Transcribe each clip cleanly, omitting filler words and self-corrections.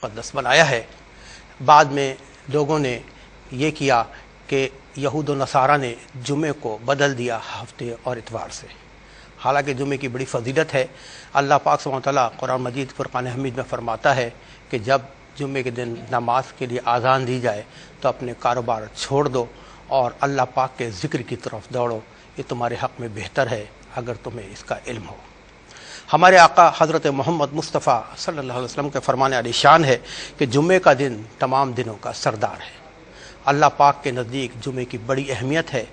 مقدس بنایا ہے۔ بعد میں لوگوں نے یہ کیا کہ یہود و نصارہ نے جمعے کو بدل دیا ہفتے اور اتوار سے، حالانکہ جمعے کی بڑی فضیلت ہے۔ اللہ پاک سبحانہ وتعالیٰ قرآن مجید فرقان حمید میں فرماتا ہے کہ جب جمعے کے دن نماز کے لیے آذان دی جائے تو اپنے کاروبار چھوڑ دو اور اللہ پاک کے ذکر کی طرف دوڑو، یہ تمہارے حق میں بہتر ہے اگر تمہیں اس کا علم ہو۔ ہمارے آقا حضرت محمد مصطفیٰ صلی اللہ علیہ وسلم کے فرمان علی شان ہے کہ جمعے کا دن تمام دنوں کا سردار ہے۔ اللہ پاک کے نزدیک جمعے کی بڑی اہمیت ہے،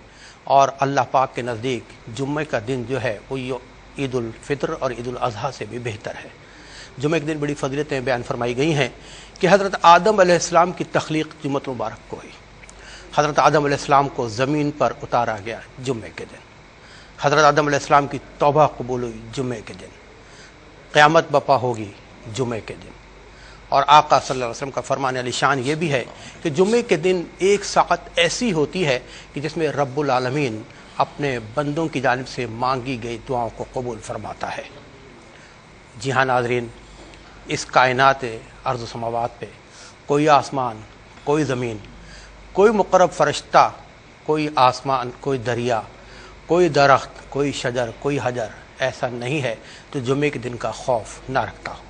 اور اللہ پاک کے نزدیک جمعے کا دن جو ہے وہ عید الفطر اور عید الاضحیٰ سے بھی بہتر ہے۔ جمعے کے دن بڑی فضیلتیں بیان فرمائی گئی ہیں کہ حضرت آدم علیہ السلام کی تخلیق جمعۃ مبارک کو ہوئی۔ حضرت آدم علیہ السلام کو زمین پر اتارا گیا جمعے کے دن۔ حضرت آدم علیہ السلام کی توبہ قبول ہوئی جمعے کے دن۔ قیامت بپا ہوگی جمعے کے دن۔ اور آقا صلی اللہ علیہ وسلم کا فرمان علی شان یہ بھی ہے کہ جمعے کے دن ایک ساعت ایسی ہوتی ہے کہ جس میں رب العالمین اپنے بندوں کی جانب سے مانگی گئی دعاؤں کو قبول فرماتا ہے۔ جی ہاں ناظرین، اس کائنات ارض و سماوات پہ کوئی آسمان، کوئی زمین، کوئی مقرب فرشتہ، کوئی آسمان، کوئی دریا، کوئی درخت، کوئی شجر، کوئی حجر ایسا نہیں ہے تو جمعے کے دن کا خوف نہ رکھتا ہو۔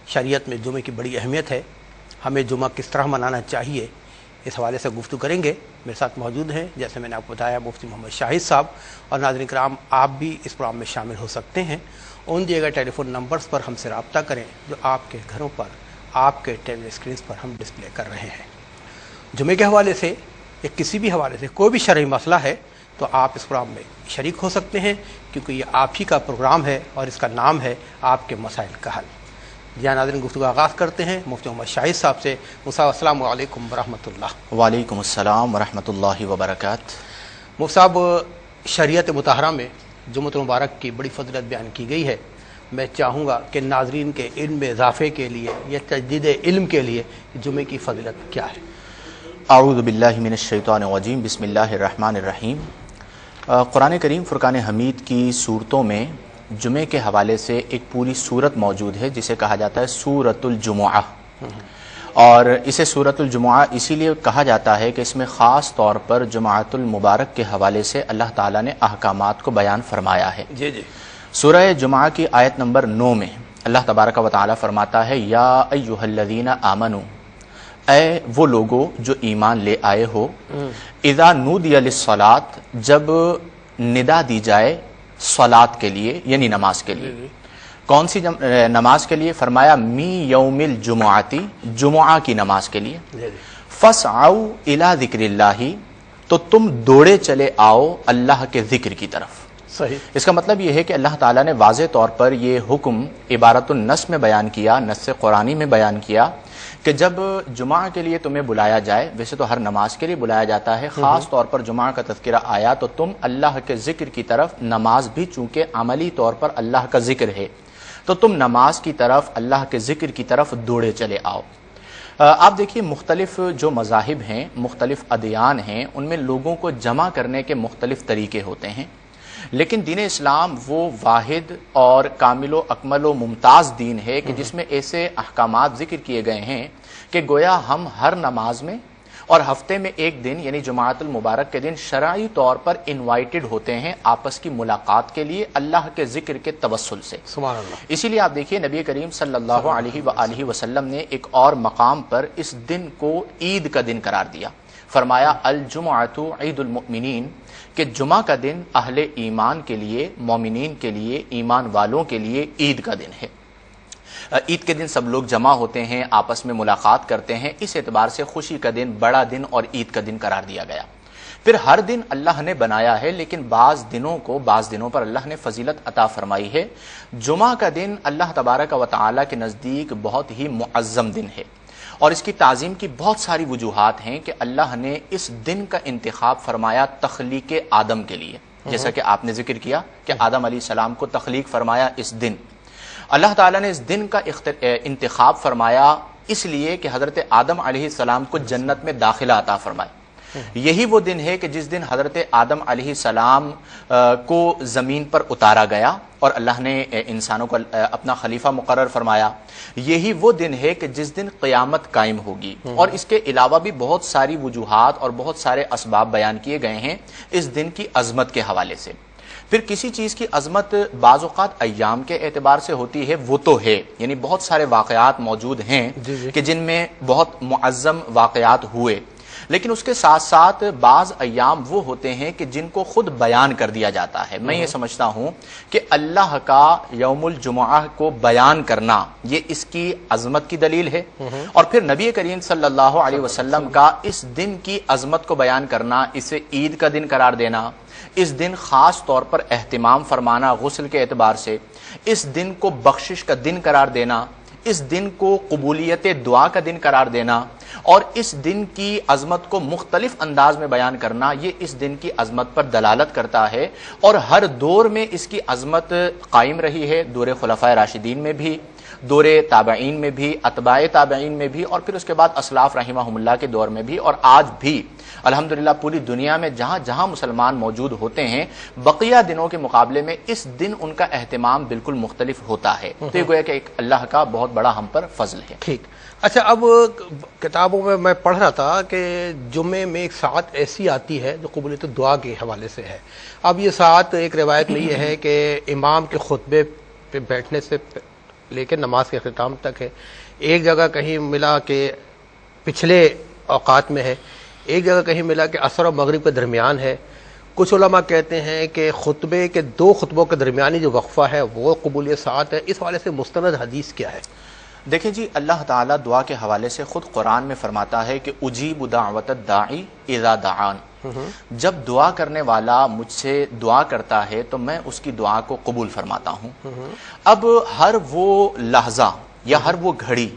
شریعت میں جمعے کی بڑی اہمیت ہے۔ ہمیں جمعہ کس طرح منانا چاہیے، اس حوالے سے گفتگو کریں گے۔ میرے ساتھ موجود ہیں، جیسے میں نے آپ کو بتایا، مفتی محمد شاہد صاحب، اور ناظرین کرام آپ بھی اس پروگرام میں شامل ہو سکتے ہیں۔ ان دیے گئے ٹیلی فون نمبرز پر ہم سے رابطہ کریں جو آپ کے گھروں پر، آپ کے ٹیلی ویژن اسکرینز پر ہم ڈسپلے کر رہے ہیں۔ جمعے کے حوالے سے یا کسی بھی حوالے سے کوئی بھی شرعی مسئلہ ہے تو آپ اس پروگرام میں شریک ہو سکتے ہیں، کیونکہ یہ آپ ہی کا پروگرام ہے اور اس کا نام ہے آپ کے مسائل کا حل۔ جی ناظرین، گفتگو آغاز کرتے ہیں مفتی محمد شاہد صاحب سے۔ السلام علیکم ورحمۃ اللہ۔ وعلیکم السلام ورحمۃ اللہ وبرکاتہ۔ مفتی صاحب، شریعت مطہرہ میں جمعۃ المبارک کی بڑی فضیلت بیان کی گئی ہے۔ میں چاہوں گا کہ ناظرین کے علم میں اضافے کے لیے یا تجدید علم کے لیے جمعے کی فضیلت کیا ہے؟ اعوذ باللہ من الشیطان الرجیم، بسم اللہ الرحمن الرحیم۔ قرآن کریم فرقان حمید کی صورتوں میں جمعے کے حوالے سے ایک پوری صورت موجود ہے جسے کہا جاتا ہے سورۃ الجمعہ، اور اسے سورۃ الجمعہ اسی لیے کہا جاتا ہے کہ اس میں خاص طور پر جمعۃ المبارک کے حوالے سے اللہ تعالیٰ نے احکامات کو بیان فرمایا ہے۔ جی جی۔ سورہ جمعہ کی آیت نمبر 9 میں اللہ تبارک و تعالیٰ فرماتا ہے، یا ایھا الذین آمنوا، اے وہ لوگو جو ایمان لے آئے ہو، اذا نودی للصلاۃ، جب ندا دی جائے صلاۃ کے لیے یعنی نماز کے لیے۔ کون سی نماز کے لیے؟ فرمایا می یوم الجمعاتی، جمعہ کی نماز کے لیے۔ فاسعوا الی ذکر اللہ، تو تم دوڑے چلے آؤ اللہ کے ذکر کی طرف۔ صحیح۔ اس کا مطلب یہ ہے کہ اللہ تعالیٰ نے واضح طور پر یہ حکم عبارت النص میں بیان کیا، نص قرآنی میں بیان کیا کہ جب جمعہ کے لیے تمہیں بلایا جائے، ویسے تو ہر نماز کے لیے بلایا جاتا ہے، خاص طور پر جمعہ کا تذکرہ آیا تو تم اللہ کے ذکر کی طرف، نماز بھی چونکہ عملی طور پر اللہ کا ذکر ہے تو تم نماز کی طرف، اللہ کے ذکر کی طرف دوڑے چلے آؤ۔ آپ دیکھیے، مختلف جو مذاہب ہیں، مختلف ادیان ہیں، ان میں لوگوں کو جمع کرنے کے مختلف طریقے ہوتے ہیں، لیکن دین اسلام وہ واحد اور کامل و اکمل و ممتاز دین ہے کہ جس میں ایسے احکامات ذکر کیے گئے ہیں کہ گویا ہم ہر نماز میں اور ہفتے میں ایک دن یعنی جمعۃ المبارک کے دن شرعی طور پر انوائٹڈ ہوتے ہیں آپس کی ملاقات کے لیے اللہ کے ذکر کے توسل سے۔ سبحان اللہ۔ اسی لیے آپ دیکھیے، نبی کریم صلی اللہ علیہ وآلہ وسلم نے ایک اور مقام پر اس دن کو عید کا دن قرار دیا۔ فرمایا الجمعۃ عید المؤمنین، کہ جمعہ کا دن اہل ایمان کے لیے، مومنین کے لیے، ایمان والوں کے لیے عید کا دن ہے۔ عید کے دن سب لوگ جمع ہوتے ہیں، آپس میں ملاقات کرتے ہیں، اس اعتبار سے خوشی کا دن، بڑا دن اور عید کا دن قرار دیا گیا۔ پھر ہر دن اللہ نے بنایا ہے، لیکن بعض دنوں پر اللہ نے فضیلت عطا فرمائی ہے۔ جمعہ کا دن اللہ تبارک و تعالیٰ کے نزدیک بہت ہی معظم دن ہے، اور اس کی تعظیم کی بہت ساری وجوہات ہیں کہ اللہ نے اس دن کا انتخاب فرمایا تخلیق آدم کے لیے، جیسا کہ آپ نے ذکر کیا کہ آدم علیہ السلام کو تخلیق فرمایا اس دن۔ اللہ تعالیٰ نے اس دن کا انتخاب فرمایا اس لیے کہ حضرت آدم علیہ السلام کو جنت میں داخلہ عطا فرمائے۔ یہی وہ دن ہے کہ جس دن حضرت آدم علیہ السلام کو زمین پر اتارا گیا اور اللہ نے انسانوں کو اپنا خلیفہ مقرر فرمایا. یہی وہ دن ہے کہ جس دن قیامت قائم ہوگی. اور اس کے علاوہ بھی بہت ساری وجوہات اور بہت سارے اسباب بیان کیے گئے ہیں اس دن کی عظمت کے حوالے سے. پھر کسی چیز کی عظمت بعض اوقات ایام کے اعتبار سے ہوتی ہے، وہ تو ہے، یعنی بہت سارے واقعات موجود ہیں کہ جن میں بہت معظم واقعات ہوئے، لیکن اس کے ساتھ ساتھ بعض ایام وہ ہوتے ہیں کہ جن کو خود بیان کر دیا جاتا ہے. میں یہ سمجھتا ہوں کہ اللہ کا یوم الجمعہ کو بیان کرنا یہ اس کی عظمت کی دلیل ہے، اور پھر نبی کریم صلی اللہ علیہ وسلم کا اس دن کی عظمت کو بیان کرنا، اسے عید کا دن قرار دینا، اس دن خاص طور پر اہتمام فرمانا غسل کے اعتبار سے، اس دن کو بخشش کا دن قرار دینا، اس دن کو قبولیت دعا کا دن قرار دینا، اور اس دن کی عظمت کو مختلف انداز میں بیان کرنا، یہ اس دن کی عظمت پر دلالت کرتا ہے. اور ہر دور میں اس کی عظمت قائم رہی ہے، دور خلفائے راشدین میں بھی، دور تابعین میں بھی، اتباع تابعین میں بھی، اور پھر اس کے بعد اسلاف رحمہم اللہ کے دور میں بھی، اور آج بھی الحمدللہ پوری دنیا میں جہاں جہاں مسلمان موجود ہوتے ہیں بقیہ دنوں کے مقابلے میں اس دن ان کا اہتمام بالکل مختلف ہوتا ہے. تو یہ گویا کہ ایک اللہ کا بہت بڑا ہم پر فضل ہے. ٹھیک. اچھا، اب کتابوں میں پڑھ رہا تھا کہ جمعے میں ایک ساعت ایسی آتی ہے جو قبولیت دعا کے حوالے سے ہے. اب یہ ساعت ایک روایت میں یہ ہے کہ امام کے خطبے پہ بیٹھنے سے لے کے نماز کے اختتام تک ہے. ایک جگہ کہیں ملا کہ پچھلے اوقات میں ہے، ایک جگہ کہیں ملا کہ عصر و مغرب کے درمیان ہے. کچھ علماء کہتے ہیں کہ خطبے کے 2 خطبوں کے درمیانی جو وقفہ ہے وہ قبولیت ساعت ہے. اس حوالے سے مستند حدیث کیا ہے؟ دیکھیں جی، اللہ تعالیٰ دعا کے حوالے سے خود قرآن میں فرماتا ہے کہ اجیب دعوت الداعی اذا دعان. جب دعا کرنے والا مجھ سے دعا کرتا ہے تو میں اس کی دعا کو قبول فرماتا ہوں. اب ہر وہ لحظہ یا ہر وہ گھڑی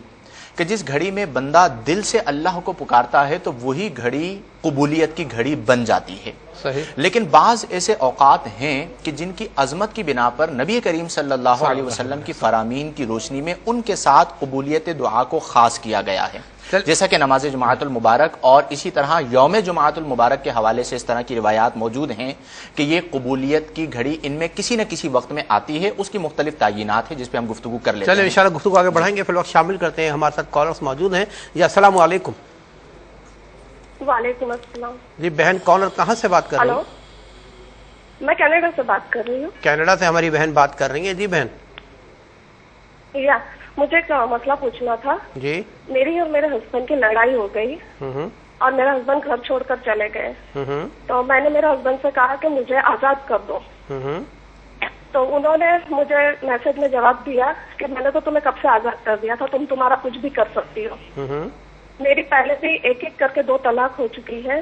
کہ جس گھڑی میں بندہ دل سے اللہ کو پکارتا ہے تو وہی گھڑی قبولیت کی گھڑی بن جاتی ہے. صحیح. لیکن بعض ایسے اوقات ہیں کہ جن کی عظمت کی بنا پر نبی کریم صلی اللہ علیہ وسلم کی فرامین کی روشنی میں ان کے ساتھ قبولیت دعا کو خاص کیا گیا ہے، جیسا کہ نماز جمعۃ المبارک، اور اسی طرح یوم جمعۃ المبارک کے حوالے سے اس طرح کی روایات موجود ہیں کہ یہ قبولیت کی گھڑی ان میں کسی نہ کسی وقت میں آتی ہے. اس کی مختلف تعینات ہیں جس پہ ہم گفتگو کر لیتے ہیں. چلیں انشاءاللہ گفتگو آگے بڑھائیں گے. فی الوقت شامل کرتے ہیں، ہمارے ساتھ کالرز موجود ہیں. جی السلام علیکم. وعلیکم السلام. جی بہن کالر کہاں سے بات کر رہی ہیں؟ ہلو، میں کینیڈا سے بات کر رہی ہوں. کینیڈا سے ہماری بہن بات کر رہی ہیں. جی بہن. یا مجھے ایک مسئلہ پوچھنا تھا. جی. میری اور میرے ہسبینڈ کی لڑائی ہو گئی اور میرا ہسبینڈ گھر چھوڑ کر چلے گئے. تو میں نے میرے ہسبینڈ سے کہا کہ مجھے آزاد کر دو. تو انہوں نے مجھے میسج میں جواب دیا کہ میں نے تو تمہیں کب سے آزاد کر دیا تھا، تم تمہارا کچھ بھی کر سکتی ہو. میری پہلے سے ایک ایک کر کے 2 طلاق ہو چکی ہے.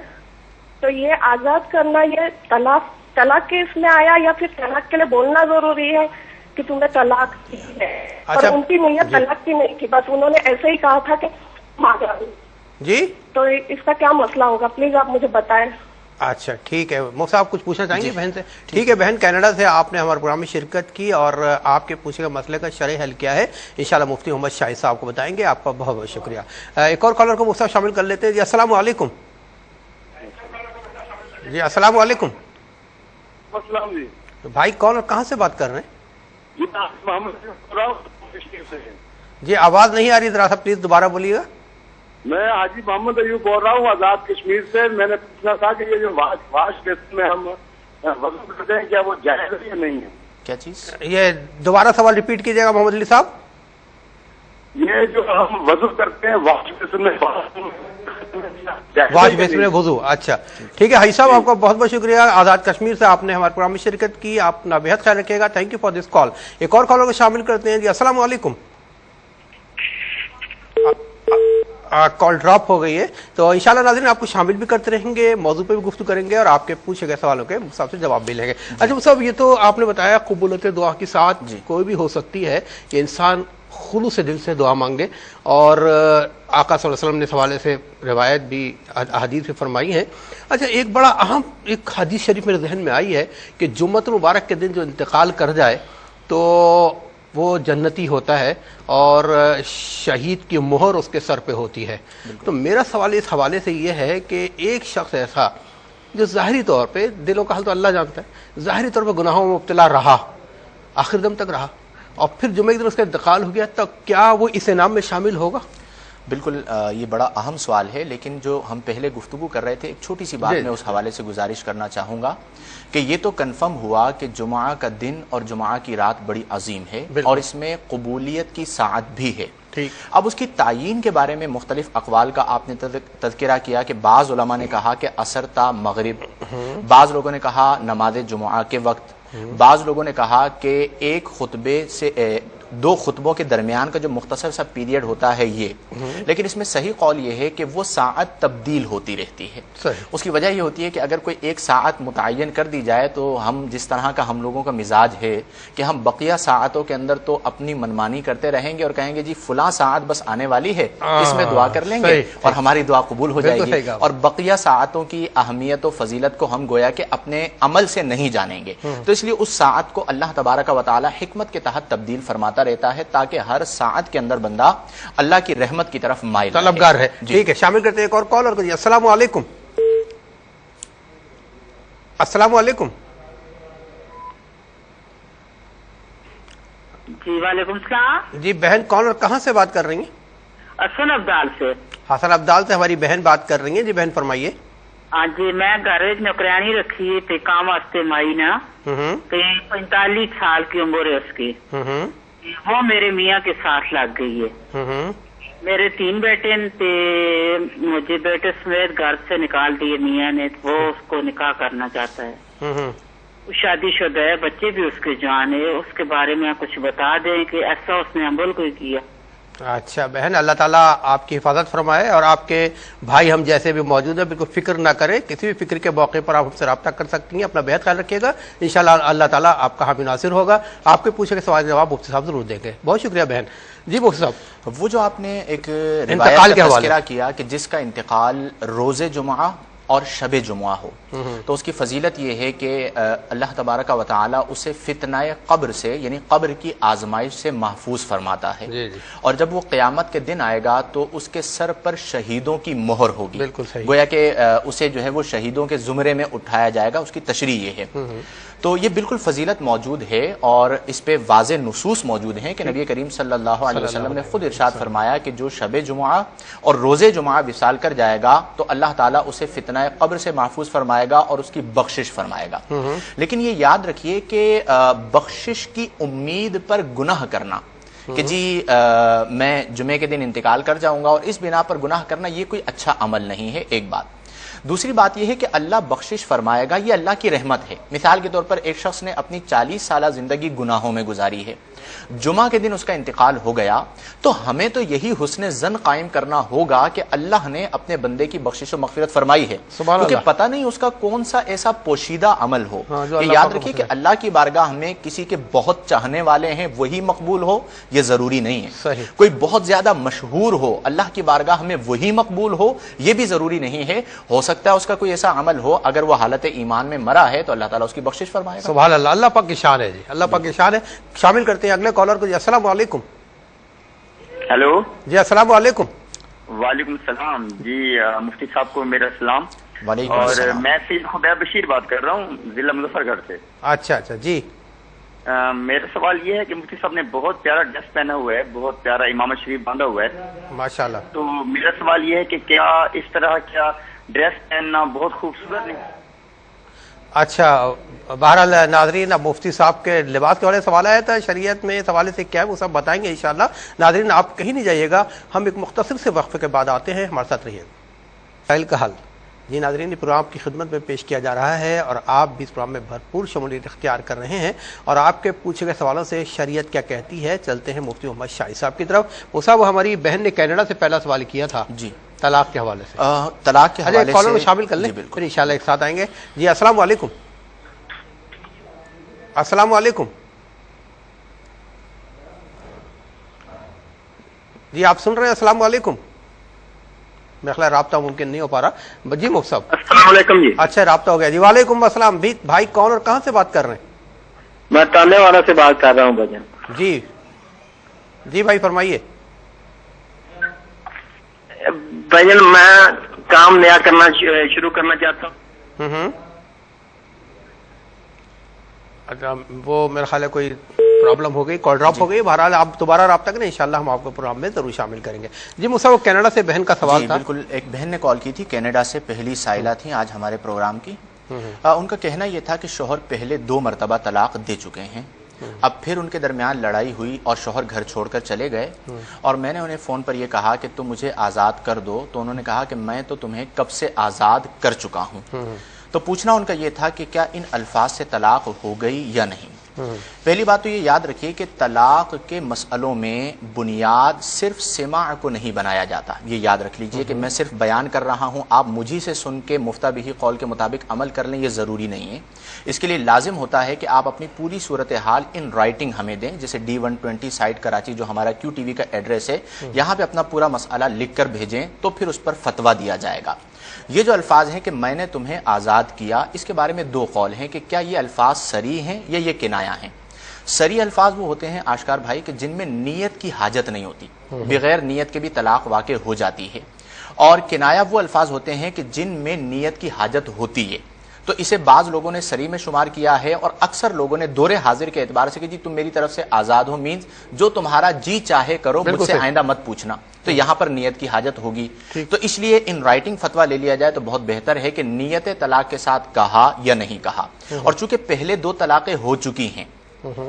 تو یہ آزاد کرنا، یہ طلاق کے اس میں آیا یا پھر طلاق کے لیے بولنا ضروری ہے کہ تم نے طلاق کی ہے؟ اور ان کی نیت طلاق کی نہیں تھی، بس انہوں نے ایسے ہی کہا تھا کہ جی. تو اس کا کیا مسئلہ ہوگا، پلیز آپ مجھے بتائیں. اچھا ٹھیک ہے. مفتی صاحب کچھ پوچھنا چاہیں گے بہن سے؟ ٹھیک ہے بہن، کینیڈا سے آپ نے ہمارے پروگرام میں شرکت کی اور آپ کے پوچھے گئے مسئلے کا شرعی حل کیا ہے انشاءاللہ مفتی محمد شاہد صاحب کو بتائیں گے. آپ کا بہت بہت شکریہ. ایک اور کالر کو مفتی صاحب شامل کر لیتے ہیں. جی السلام علیکم. جی السلام علیکم. السلام جی. بھائی کالر کہاں سے بات کر رہے ہیں؟ جی آواز نہیں آ رہی، ذرا سا پلیز دوبارہ بولیے گا. میں حاجی محمد ایوب بول رہا ہوں آزاد کشمیر سے. میں نے پوچھنا تھا کہ یہ جو واش بیسن میں ہم وضو کرتے ہیں کیا وہ جائز ہے یا نہیں ہے؟ کیا چیز؟ یہ دوبارہ سوال ریپیٹ کیجیے گا محمد علی صاحب. یہ جو ہم وضو کرتے ہیں واش بیسن میں، واش بیسن میں وضو. اچھا ٹھیک ہے حاجی صاحب، آپ کا بہت بہت شکریہ. آزاد کشمیر سے آپ نے ہمارے پروگرام میں شرکت کی. آپ اپنا بہت خیال رکھیے گا. تھینک یو فار دس کال. ایک اور کالر کو شامل کرتے ہیں. جی السلام علیکم. کال ڈراپ ہو گئی ہے تو انشاءاللہ ناظرین آپ کو شامل بھی کرتے رہیں گے، موضوع پہ بھی گفتگو کریں گے اور آپ کے پوچھے گئے سوالوں کے حساب سے جواب بھی لیں گے. اچھا صاحب، یہ تو آپ نے بتایا قبولیت دعا کے ساتھ کوئی بھی ہو سکتی ہے کہ انسان خلوص سے دل سے دعا مانگے، اور آقا صلی اللہ علیہ وسلم نے اس حوالے سے روایت بھی احادیث بھی فرمائی ہیں. اچھا ایک بڑا اہم ایک حدیث شریف میرے ذہن میں آئی ہے کہ جمعۃ المبارک کے دن جو انتقال کر جائے تو وہ جنتی ہوتا ہے اور شہید کی مہر اس کے سر پہ ہوتی ہے. تو میرا سوال اس حوالے سے یہ ہے کہ ایک شخص ایسا جو ظاہری طور پہ، دلوں کا حال تو اللہ جانتا ہے، ظاہری طور پہ گناہوں میں مبتلا رہا، آخر دم تک رہا، اور پھر جمعے کے دن اس کا انتقال ہو گیا، تو کیا وہ اس انعام میں شامل ہوگا؟ بالکل یہ بڑا اہم سوال ہے، لیکن جو ہم پہلے گفتگو کر رہے تھے ایک چھوٹی سی بات میں اس حوالے سے گزارش کرنا چاہوں گا کہ یہ تو کنفرم ہوا کہ جمعہ کا دن اور جمعہ کی رات بڑی عظیم ہے اور اس میں قبولیت کی ساعت بھی ہے. اب اس کی تعیین کے بارے میں مختلف اقوال کا آپ نے تذکرہ کیا کہ بعض علماء نے کہا کہ عصر تا مغرب، بعض لوگوں نے کہا نماز جمعہ کے وقت، بعض لوگوں نے کہا کہ ایک خطبے سے 2 خطبوں کے درمیان کا جو مختصر سا پیریڈ ہوتا ہے یہ. لیکن اس میں صحیح قول یہ ہے کہ وہ ساعت تبدیل ہوتی رہتی ہے. اس کی وجہ یہ ہوتی ہے کہ اگر کوئی ایک ساعت متعین کر دی جائے تو ہم جس طرح کا ہم لوگوں کا مزاج ہے کہ ہم بقیہ ساعتوں کے اندر تو اپنی منمانی کرتے رہیں گے اور کہیں گے جی فلاں ساعت بس آنے والی ہے، اس میں دعا کر لیں گے اور ہماری دعا قبول ہو جائے گی، اور بقیہ ساعتوں کی اہمیت و فضیلت کو ہم گویا کہ اپنے عمل سے نہیں جانیں گے. تو اس لیے اس ساعت کو اللہ تبارک و تعالی حکمت کے تحت تبدیل فرماتا رہتا ہے تاکہ ہر ساعت کے اندر بندہ اللہ کی رحمت کی طرف مائل طلبگار ہے. ٹھیک ہے، شامل کرتے ہیں ایک اور کال. اور السلام علیکم. السلام علیکم. جی وعلیکم السلام. جی بہن کون اور کہاں سے بات کر رہی ہیں؟ حسن ابدال سے. حسن ابدال سے ہماری بہن بات کر رہی ہیں. جی بہن فرمائیے. ہاں جی، میں گھر نوکرانی رکھی ہے تے کام واسطے مائی نا تے 45 سال کی عمر ہے اس کی. وہ میرے میاں کے ساتھ لگ گئی ہے. میرے 3 بیٹے تے مجھے بیٹے سمیت گھر سے نکال دیے میاں نے. وہ اس کو نکاح کرنا چاہتا ہے. شادی شدہ ہے، بچے بھی اس کے جوان ہے. اس کے بارے میں کچھ بتا دیں کہ ایسا اس نے عمل کوئی کیا. اچھا بہن، اللہ تعالیٰ آپ کی حفاظت فرمائے، اور آپ کے بھائی ہم جیسے بھی موجود ہیں بالکل فکر نہ کریں. کسی بھی فکر کے موقع پر آپ ہم سے رابطہ کر سکتی ہیں. اپنا بہت خیال رکھیے گا، انشاءاللہ اللہ تعالیٰ آپ کا حامی ناصر ہوگا. آپ کے پوچھے کے سوال کا جواب مفتی صاحب ضرور دیں گے. بہت شکریہ بہن. جی مفتی صاحب، وہ جو آپ نے ایک روایت کا تذکرہ کیا کہ جس کا انتقال روز جمعہ اور شب جمعہ ہو، تو اس کی فضیلت یہ ہے کہ اللہ تبارک و تعالی اسے فتنہ قبر سے یعنی قبر کی آزمائش سے محفوظ فرماتا ہے. اور جب وہ قیامت کے دن آئے گا تو اس کے سر پر شہیدوں کی مہر ہوگی. بالکل صحیح. گویا کہ اسے جو ہے وہ شہیدوں کے زمرے میں اٹھایا جائے گا. اس کی تشریح یہ ہے. تو یہ بالکل فضیلت موجود ہے اور اس پہ واضح نصوص موجود ہیں کہ نبی کریم صلی اللہ علیہ وسلم نے خود ارشاد فرمایا کہ جو شب جمعہ اور روز جمعہ وصال کر جائے گا تو اللہ تعالیٰ اسے فتنہ قبر سے محفوظ فرمائے گا اور اس کی بخشش فرمائے گا. لیکن یہ یاد رکھیے کہ بخشش کی امید پر گناہ کرنا کہ جی میں جمعے کے دن انتقال کر جاؤں گا اور اس بنا پر گناہ کرنا، یہ کوئی اچھا عمل نہیں ہے. ایک بات. دوسری بات یہ ہے کہ اللہ بخشش فرمائے گا، یہ اللہ کی رحمت ہے. مثال کے طور پر ایک شخص نے اپنی 40 سالہ زندگی گناہوں میں گزاری ہے، جمعہ کے دن اس کا انتقال ہو گیا، تو ہمیں تو یہی حسن ظن قائم کرنا ہوگا کہ اللہ نے اپنے بندے کی بخشش و مغفرت فرمائی ہے. کیونکہ پتہ نہیں اس کا کون سا ایسا پوشیدہ عمل ہو. یہ یاد رکھیے کہ اللہ کی بارگاہ میں کسی کے بہت چاہنے والے ہیں وہی مقبول ہو، یہ ضروری نہیں ہے. کوئی بہت زیادہ مشہور ہو، اللہ کی بارگاہ میں وہی مقبول ہو، یہ بھی ضروری نہیں ہے. ہو سکتا ہے اس کا کوئی ایسا عمل ہو، اگر وہ حالت ایمان میں مرا ہے تو اللہ تعالیٰ اس کی بخشش فرمائے گا. سبحان اللہ. اللہ پاک کی شان ہے. جی اللہ پاک کی شان ہے. شامل کرتے ہیں اگلے کالر کو. جی السلام علیکم. ہیلو. جی السلام علیکم. وعلیکم السلام. جی مفتی صاحب کو میرا سلام. وعلیکم السلام. اور میں سید خدیہ بشیر بات کر رہا ہوں ضلع مظفر گڑھ سے. اچھا اچھا. جی میرا سوال یہ ہے کہ مفتی صاحب نے بہت پیارا ڈریس پہنا ہوا ہے، بہت پیارا امامت شریف باندھا ہوا ہے ماشاءاللہ. تو میرا سوال یہ ہے کہ کیا اس طرح کیا ڈریس پہننا بہت خوبصورت نہیں؟ اچھا بہرحال ناظرین، اب مفتی صاحب کے لباس کے حوالے سے سوال آیا تھا، شریعت میں اس حوالے سے کیا ہے وہ سب بتائیں گے انشاءاللہ. ناظرین آپ کہیں نہیں جائیے گا، ہم ایک مختصر سے وقفے کے بعد آتے ہیں، ہمارے ساتھ رہیے. مسائل کا حل. جی ناظرین، یہ پروگرام کی خدمت میں پیش کیا جا رہا ہے اور آپ بھی اس پروگرام میں بھرپور شمولیت اختیار کر رہے ہیں اور آپ کے پوچھے گئے سوالوں سے شریعت کیا کہتی ہے. چلتے ہیں مفتی محمد شاہی صاحب کی طرف. وہ صاحب ہماری بہن نے کینیڈا سے پہلا سوال کیا تھا جی طلاق کے حوالے سے. طلاق کے حوالے سے کالر میں شامل کر لیں، پھر انشاءاللہ ایک ساتھ آئیں گے. جی السلام علیکم. السلام علیکم. جی آپ سن رہے ہیں؟ السلام علیکم. میرا خیال رابطہ ممکن نہیں ہو پا رہا. جی مفتی صاحب. السلام علیکم. جی اچھا رابطہ ہو گیا. جی وعلیکم السلام. بھائی کون اور کہاں سے بات کر رہے ہیں؟ میں تانے والا سے بات کر رہا ہوں بھجن. جی جی بھائی فرمائیے. بھائی میں کام نیا کرنا شروع کرنا چاہتا ہوں. اچھا وہ میرا خیال ہے کوئی پرابلم ہو گئی, کال ڈراپ ہو گئی. بہرحال آپ دوبارہ رابطہ کریں, انشاءاللہ ہم آپ کو پروگرام میں ضرور شامل کریں گے. جی موسیٰ, وہ کینیڈا سے بہن کا سوال تھا. بالکل, ایک بہن نے کال کی تھی, کینیڈا سے پہلی سائلہ تھیں آج ہمارے پروگرام کی. ان کا کہنا یہ تھا کہ شوہر پہلے 2 مرتبہ طلاق دے چکے ہیں, اب پھر ان کے درمیان لڑائی ہوئی اور شوہر گھر چھوڑ کر چلے گئے, اور میں نے انہیں فون پر یہ کہا کہ تم مجھے آزاد کر دو, تو انہوں نے کہا کہ میں تو تمہیں کب سے آزاد کر چکا ہوں. تو پوچھنا ان کا یہ تھا کہ کیا ان الفاظ سے طلاق ہو گئی یا نہیں. پہلی بات تو یہ یاد رکھیے کہ طلاق کے مسئلوں میں بنیاد صرف سماع کو نہیں بنایا جاتا. یہ یاد رکھ لیجئے کہ میں صرف بیان کر رہا ہوں, آپ مجھی سے سن کے مفتہ بہی قول کے مطابق عمل کر لیں, یہ ضروری نہیں ہے. اس کے لیے لازم ہوتا ہے کہ آپ اپنی پوری صورتحال ان رائٹنگ ہمیں دیں, جیسے D120 سائٹ کراچی جو ہمارا QTV کا ایڈریس ہے, یہاں پہ اپنا پورا مسئلہ لکھ کر بھیجیں, تو پھر اس پر فتویٰ دیا جائے گا. یہ جو الفاظ ہیں کہ میں نے تمہیں آزاد کیا, اس کے بارے میں 2 قول ہیں کہ کیا یہ الفاظ صریح ہیں یا یہ کنایا ہیں. صریح الفاظ وہ ہوتے ہیں آشکار بھائی کہ جن میں نیت کی حاجت نہیں ہوتی, بغیر نیت کے بھی طلاق واقع ہو جاتی ہے, اور کنایا وہ الفاظ ہوتے ہیں کہ جن میں نیت کی حاجت ہوتی ہے. تو اسے بعض لوگوں نے صریح میں شمار کیا ہے, اور اکثر لوگوں نے دور حاضر کے اعتبار سے کہ جی تم میری طرف سے آزاد ہو, مینز جو تمہارا جی چاہے کرو, مجھ سے آئندہ مت پوچھنا. تو یہاں پر نیت کی حاجت ہوگی, تو اس لیے ان رائٹنگ فتویٰ لے لیا جائے تو بہت بہتر ہے کہ نیت طلاق کے ساتھ کہا یا نہیں کہا. اور چونکہ پہلے 2 طلاقیں ہو چکی ہیں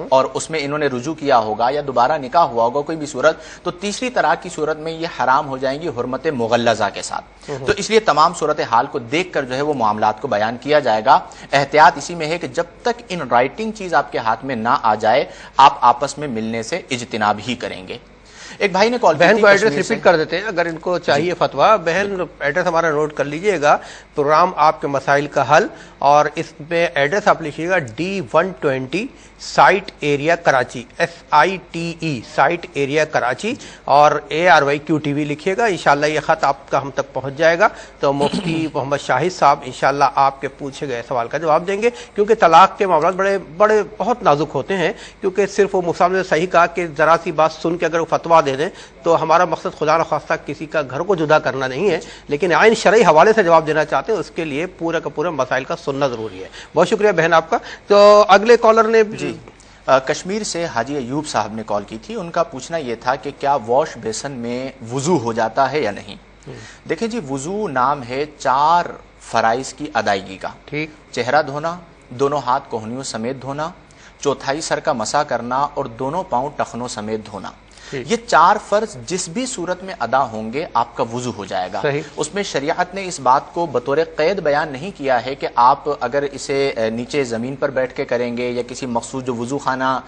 اور اس میں انہوں نے رجوع کیا ہوگا یا دوبارہ نکاح ہوا ہوگا کوئی بھی صورت, تو تیسری طلاق کی صورت میں یہ حرام ہو جائیں گی حرمت مغلظہ کے ساتھ. تو اس لیے تمام صورتحال کو دیکھ کر جو ہے وہ معاملات کو بیان کیا جائے گا. احتیاط اسی میں ہے کہ جب تک ان رائٹنگ چیز آپ کے ہاتھ میں نہ آ جائے, آپ آپس میں ملنے سے اجتناب ہی کریں گے. ایک بھائی نے کال کی, بہن کو ایڈریس ریپیٹ کر دیتے ہیں اگر ان کو چاہیے فتویٰ. بہن ایڈریس ہمارا نوٹ کر لیجئے گا, پروگرام آپ کے مسائل کا حل, اور اس میں ایڈریس آپ لکھیے گا D120 site area Karachi, SITE site area Karachi, اور ARYQTV لکھیے گا. انشاءاللہ یہ خط آپ کا ہم تک پہنچ جائے گا, تو مفتی محمد شاہد صاحب انشاءاللہ آپ کے پوچھے گئے سوال کا جواب دیں گے. کیونکہ طلاق کے معاملات بڑے بہت نازک ہوتے ہیں, کیونکہ صرف وہ مفتی نے صحیح کہا کہ ذرا سی بات سن کے اگر وہ فتویٰ دے دیں, تو ہمارا مقصد خدا نخواستہ کسی کا گھر کو جدا کرنا نہیں ہے, لیکن عین شرعی حوالے سے جواب دینا چاہتے ہیں, اس کے لیے پورے کا پورے مسائل کا سننا ضروری ہے. بہت شکریہ بہن آپ کا. تو اگلے کالر نے کشمیر سے حاجی ایوب صاحب نے کال کی تھی. ان کا پوچھنا یہ تھا کہ کیا واش بیسن میں وضو ہو جاتا ہے یا نہیں. دیکھیں جی, وضو نام ہے 4 فرائض کی ادائیگی کا. ٹھیک, چہرہ دھونا, دونوں ہاتھ کوہنیوں سمیت دھونا, چوتھائی سر کا مسح کرنا, اور دونوں پاؤں ٹخنوں سمیت دھونا. یہ 4 فرض جس بھی صورت میں ادا ہوں گے آپ کا وضو ہو جائے گا. اس میں شریعت نے اس بات کو بطور قید بیان نہیں کیا ہے کہ آپ اگر اسے نیچے زمین پر بیٹھ کے کریں گے یا کسی مخصوص جو وضو خانہ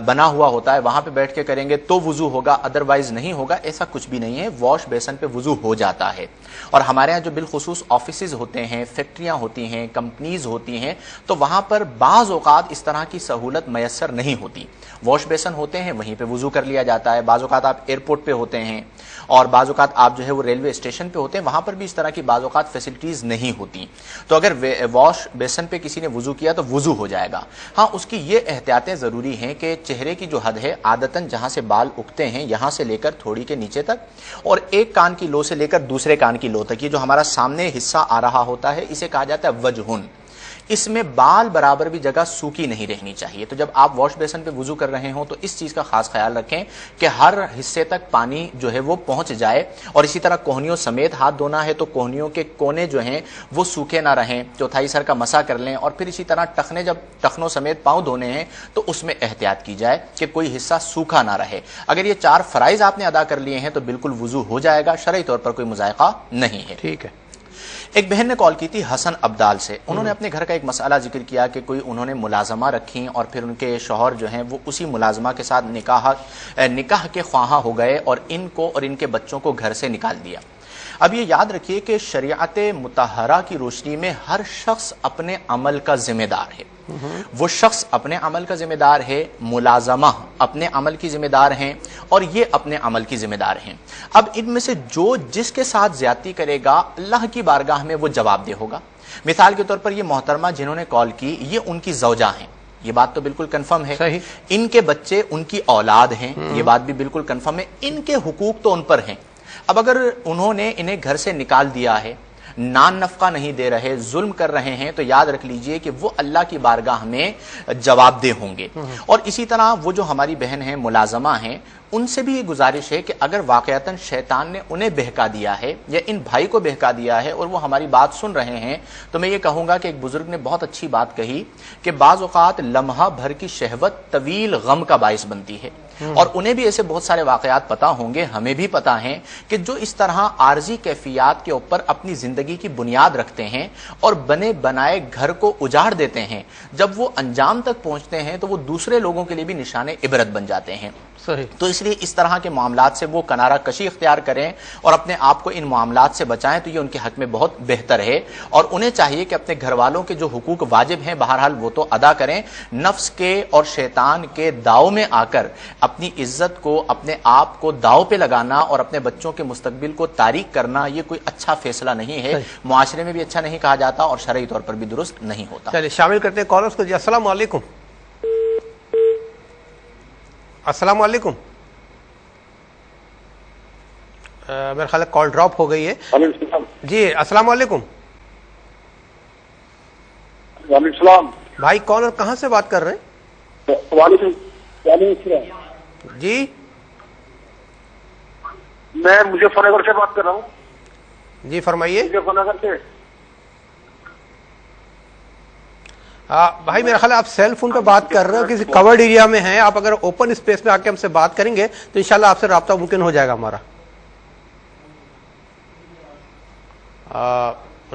بنا ہوا ہوتا ہے وہاں پہ بیٹھ کے کریں گے تو وضو ہوگا, ادروائز نہیں ہوگا. ایسا کچھ بھی نہیں ہے, واش بیسن پہ وضو ہو جاتا ہے. اور ہمارے ہاں جو بالخصوص آفیسز ہوتے ہیں, فیکٹریاں ہوتی ہیں, کمپنیز ہوتی ہیں, تو وہاں پر بعض اوقات اس طرح کی سہولت میسر نہیں ہوتی. واش بیسن ہوتے ہیں, وہیں پہ وضو کر لیا جاتا ہے. بعض اوقات آپ ایئرپورٹ پہ ہوتے ہیں, اور بعض اوقات آپ جو ہے وہ ریلوے اسٹیشن پہ ہوتے ہیں, وہاں پر بھی اس طرح کی بعض اوقات فیسلٹیز نہیں ہوتی. تو اگر واش بیسن پہ کسی نے وضو کیا تو وضو ہو جائے گا. ہاں, اس کی یہ احتیاطیں ضروری ہیں کہ چہرے کی جو حد ہے, عادتاً جہاں سے بال اگتے ہیں یہاں سے لے کر تھوڑی کے نیچے تک, اور ایک کان کی لو سے لے کر دوسرے کان کی لو تک, یہ جو ہمارا سامنے حصہ آ رہا ہوتا ہے اسے کہا جاتا ہے وجہن. اس میں بال برابر بھی جگہ سوکھی نہیں رہنی چاہیے. تو جب آپ واش بیسن پہ وضو کر رہے ہوں تو اس چیز کا خاص خیال رکھیں کہ ہر حصے تک پانی جو ہے وہ پہنچ جائے. اور اسی طرح کوہنیوں سمیت ہاتھ دھونا ہے تو کوہنیوں کے کونے جو ہیں وہ سوکھے نہ رہیں. چوتھائی سر کا مسح کر لیں, اور پھر اسی طرح ٹخنے جب ٹخنوں سمیت پاؤں دھونے ہیں تو اس میں احتیاط کی جائے کہ کوئی حصہ سوکھا نہ رہے. اگر یہ 4 فرائض آپ نے ادا کر لیے ہیں تو بالکل وضو ہو جائے گا, شرعی طور پر کوئی مذائقہ نہیں ہے. ٹھیک ہے. ایک بہن نے کال کی تھی حسن ابدال سے. انہوں نے اپنے گھر کا ایک مسئلہ ذکر کیا کہ کوئی انہوں نے ملازمہ رکھی اور پھر ان کے شوہر جو ہیں وہ اسی ملازمہ کے ساتھ نکاح کے خواہاں ہو گئے اور ان کو اور ان کے بچوں کو گھر سے نکال دیا. اب یہ یاد رکھیے کہ شریعت مطہرہ کی روشنی میں ہر شخص اپنے عمل کا ذمہ دار ہے. وہ شخص اپنے عمل کا ذمہ دار ہے, ملازمہ اپنے عمل کی ذمہ دار ہیں, اور یہ اپنے عمل کی ذمہ دار ہیں. اب ان میں سے جو جس کے ساتھ زیادتی کرے گا اللہ کی بارگاہ میں وہ جواب دہ ہوگا. مثال کے طور پر یہ محترمہ جنہوں نے کال کی, یہ ان کی زوجہ ہیں, یہ بات تو بالکل کنفرم ہے. صحیح. ان کے بچے ان کی اولاد ہیں، یہ بات بھی بالکل کنفرم ہے. ان کے حقوق تو ان پر ہیں. اب اگر انہوں نے انہیں گھر سے نکال دیا ہے، نان نفقہ نہیں دے رہے، ظلم کر رہے ہیں، تو یاد رکھ لیجئے کہ وہ اللہ کی بارگاہ میں جواب دہ ہوں گے. اور اسی طرح وہ جو ہماری بہن ہیں ملازمہ ہیں، ان سے بھی یہ گزارش ہے کہ اگر واقعتاً شیطان نے انہیں بہکا دیا ہے یا ان بھائی کو بہکا دیا ہے اور وہ ہماری بات سن رہے ہیں، تو میں یہ کہوں گا کہ ایک بزرگ نے بہت اچھی بات کہی کہ بعض اوقات لمحہ بھر کی شہوت طویل غم کا باعث بنتی ہے. اور انہیں بھی ایسے بہت سارے واقعات پتا ہوں گے، ہمیں بھی پتا ہیں کہ جو اس طرح عارضی کیفیات کے اوپر اپنی زندگی کی بنیاد رکھتے ہیں اور بنے بنائے گھر کو اجاڑ دیتے ہیں، جب وہ انجام تک پہنچتے ہیں تو وہ دوسرے لوگوں کے لیے بھی نشان عبرت بن جاتے ہیں. صحیح. تو اس لیے اس طرح کے معاملات سے وہ کنارہ کشی اختیار کریں اور اپنے آپ کو ان معاملات سے بچائیں، تو یہ ان کے حق میں بہت بہتر ہے. اور انہیں چاہیے کہ اپنے گھر والوں کے جو حقوق واجب ہیں بہرحال وہ تو ادا کریں. نفس کے اور شیطان کے داؤ میں آ کر اپنی عزت کو، اپنے آپ کو داؤ پہ لگانا اور اپنے بچوں کے مستقبل کو تاریک کرنا، یہ کوئی اچھا فیصلہ نہیں ہے. معاشرے میں بھی اچھا نہیں کہا جاتا اور شرعی طور پر بھی درست نہیں ہوتا. چلیے شامل کرتے ہیں کالرز کو. جی السلام علیکم. السلام علیکم. میرا خیال ہے کال ڈراپ ہو گئی ہے. جی السلام علیکم. وعلیکم السلام. بھائی کون اور کہاں سے بات کر رہے ہیں؟ وعلیکم السلام. جی میں مظفر نگر سے بات کر رہا ہوں. جی فرمائیے. مظفر نگر سے. بھائی میرا خیال ہے آپ سیل فون پہ بات کر رہے ہو، کسی کورڈ ایریا میں ہیں آپ. اگر اوپن اسپیس میں آ کے ہم سے بات کریں گے تو انشاءاللہ آپ سے رابطہ ممکن ہو جائے گا. ہمارا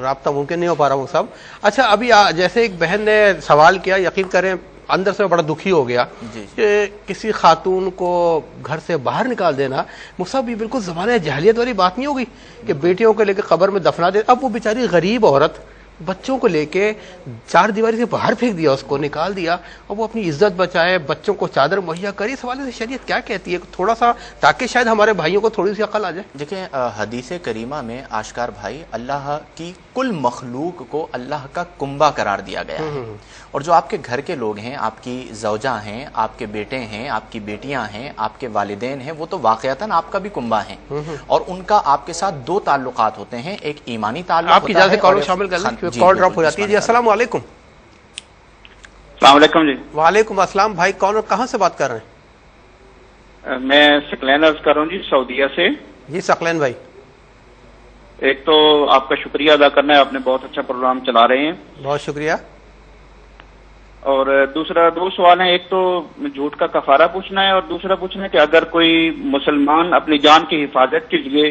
رابطہ ممکن نہیں ہو پا رہا وہ سب. اچھا ابھی جیسے ایک بہن نے سوال کیا، یقین کریں اندر سے بڑا دکھی ہو گیا کہ کسی خاتون کو گھر سے باہر نکال دینا. مصعب یہ بالکل زمانہ جاہلیت والی بات نہیں ہوگی کہ بیٹیوں کو لے کے قبر میں دفنا دے. اب وہ بیچاری غریب عورت بچوں کو لے کے چار دیواری سے باہر پھینک دیا، اس کو نکال دیا، اور وہ اپنی عزت بچائے، بچوں کو چادر مہیا کرے. اس حوالے سے شریعت کیا کہتی ہے تھوڑا سا، تاکہ شاید ہمارے بھائیوں کو تھوڑی سی عقل آ جائے؟ دیکھیں حدیث کریمہ میں آشکار بھائی اللہ کی کل مخلوق کو اللہ کا کنبہ قرار دیا گیا ہے. اور جو آپ کے گھر کے لوگ ہیں، آپ کی زوجہ ہیں، آپ کے بیٹے ہیں، آپ کی بیٹیاں ہیں، آپ کے والدین ہیں، وہ تو واقعتاً آپ کا بھی کنبہ ہیں. اور ان کا آپ کے ساتھ دو تعلقات ہوتے ہیں، ایک ایمانی تعلق. آپ کی اجازت کال شامل کر لیں، کال ڈراپ ہو جاتی ہے. جی السلام علیکم. السلام علیکم. جی وعلیکم السلام. بھائی کون اور کہاں سے بات کر رہے ہیں؟ میں سکلین عرض کر رہا ہوں جی، سعودیہ سے. جی سکلین بھائی. ایک تو آپ کا شکریہ ادا کرنا ہے، آپ نے بہت اچھا پروگرام چلا رہے ہیں. بہت شکریہ. اور دوسرا دو سوال ہیں، ایک تو جھوٹ کا کفارہ پوچھنا ہے، اور دوسرا پوچھنا ہے کہ اگر کوئی مسلمان اپنی جان کی حفاظت کے لیے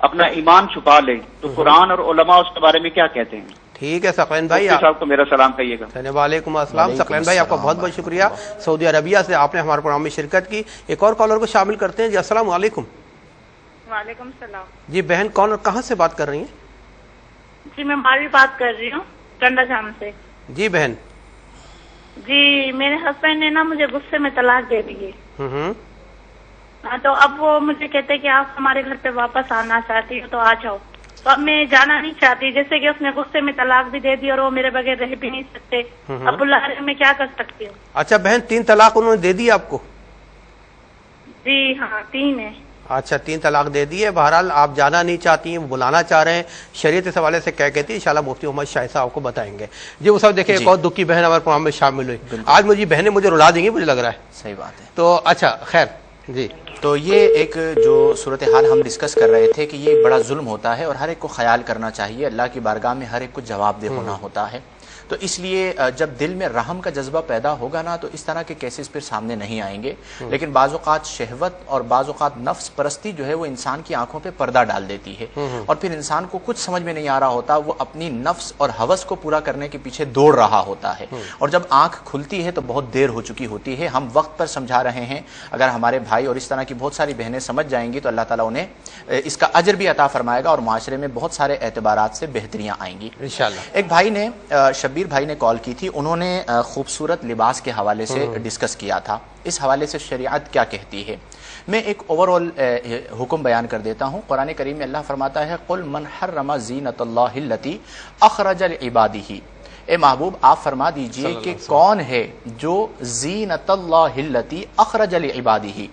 اپنا ایمان چھپا لے تو قرآن اور علماء اس کے بارے میں کیا کہتے ہیں؟ ٹھیک ہے سقلین بھائی، صاحب کو میرا سلام کہیے گا. وعلیکم السلام. سقلین بھائی آپ کا بہت بہت شکریہ، سعودی عربیہ سے آپ نے ہمارے پروگرام میں شرکت کی. ایک اور کالر کو شامل کرتے ہیں. جی السلام علیکم. وعلیکم السلام. جی بہن کون اور کہاں سے بات کر رہی ہیں؟ جی میں ماروی بات کر رہی ہوں ٹنڈا جام سے. جی بہن. جی میرے ہسبینڈ نے نا مجھے غصے میں طلاق دے دی. تو اب وہ مجھے کہتے کہ آپ ہمارے گھر پہ واپس آنا چاہتی ہو تو آ جاؤ. تو اب میں جانا نہیں چاہتی، جیسے کہ اس نے غصے میں طلاق بھی دے دی اور وہ میرے بغیر رہ بھی نہیں سکتے. اب اللہ میں کیا کر سکتی ہوں؟ اچھا بہن 3 طلاق انہوں نے دے دی آپ کو؟ جی ہاں 3 ہے. اچھا 3 طلاق دے دی ہے. بہرحال آپ جانا نہیں چاہتی ہیں، وہ بلانا چاہ رہے ہیں. شریعت اس حوالے سے کیا کہتی ہے انشاءاللہ مفتی محمد شاہ صاحب آپ کو بتائیں گے. جی وہ سب دیکھیں ایک اور دکھی بہن ہمارے پروگرام میں شامل ہوئی. آج مجھے بہنیں مجھے رلا دیں گی مجھے لگ رہا ہے. صحیح بات ہے. تو اچھا خیر. جی تو یہ ایک جو صورتحال ہم ڈسکس کر رہے تھے کہ یہ بڑا ظلم ہوتا ہے اور ہر ایک کو خیال کرنا چاہیے، اللہ کی بارگاہ میں ہر ایک کو جواب دہ ہونا ہوتا ہے. تو اس لیے جب دل میں رحم کا جذبہ پیدا ہوگا نا تو اس طرح کے کیسز پھر سامنے نہیں آئیں گے. لیکن بعض اوقات شہوت اور بعض اوقات نفس پرستی جو ہے وہ انسان کی آنکھوں پہ پردہ ڈال دیتی ہے اور پھر انسان کو کچھ سمجھ میں نہیں آ رہا ہوتا، وہ اپنی نفس اور ہوس کو پورا کرنے کے پیچھے دوڑ رہا ہوتا ہے. اور جب آنکھ کھلتی ہے تو بہت دیر ہو چکی ہوتی ہے. ہم وقت پر سمجھا رہے ہیں، اگر ہمارے بھائی اور اس طرح کی بہت ساری بہنیں سمجھ جائیں گی تو اللہ تعالیٰ انہیں اس کا اجر بھی عطا فرمائے گا اور معاشرے میں بہت سارے اعتبارات سے بہتریاں آئیں گی انشاءاللہ. ایک بھائی نے شبیر بھائی نے کال کی تھی، انہوں نے خوبصورت لباس کے حوالے سے ڈسکس کیا تھا. اس حوالے سے شریعت کیا کہتی ہے؟ میں ایک اوورآل حکم بیان کر دیتا ہوں. قرآن کریم میں اللہ فرماتا ہے قل من حرم زینت اللہ التی اخرج لعبادہ، اے محبوب آپ فرما دیجئے کہ کون ہے جو زینت اللہ التی اخرج لعبادہ،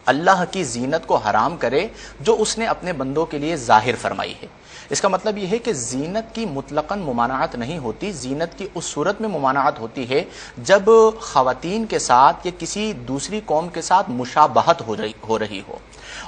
اللہ کی زینت کو حرام کرے جو اس نے اپنے بندوں کے لیے ظاہر فرمائی ہے۔ اس کا مطلب یہ ہے کہ زینت کی مطلقاً ممانعت نہیں ہوتی، زینت کی اس صورت میں ممانعت ہوتی ہے جب خواتین کے ساتھ یا کسی دوسری قوم کے ساتھ مشابہت ہو رہی ہو،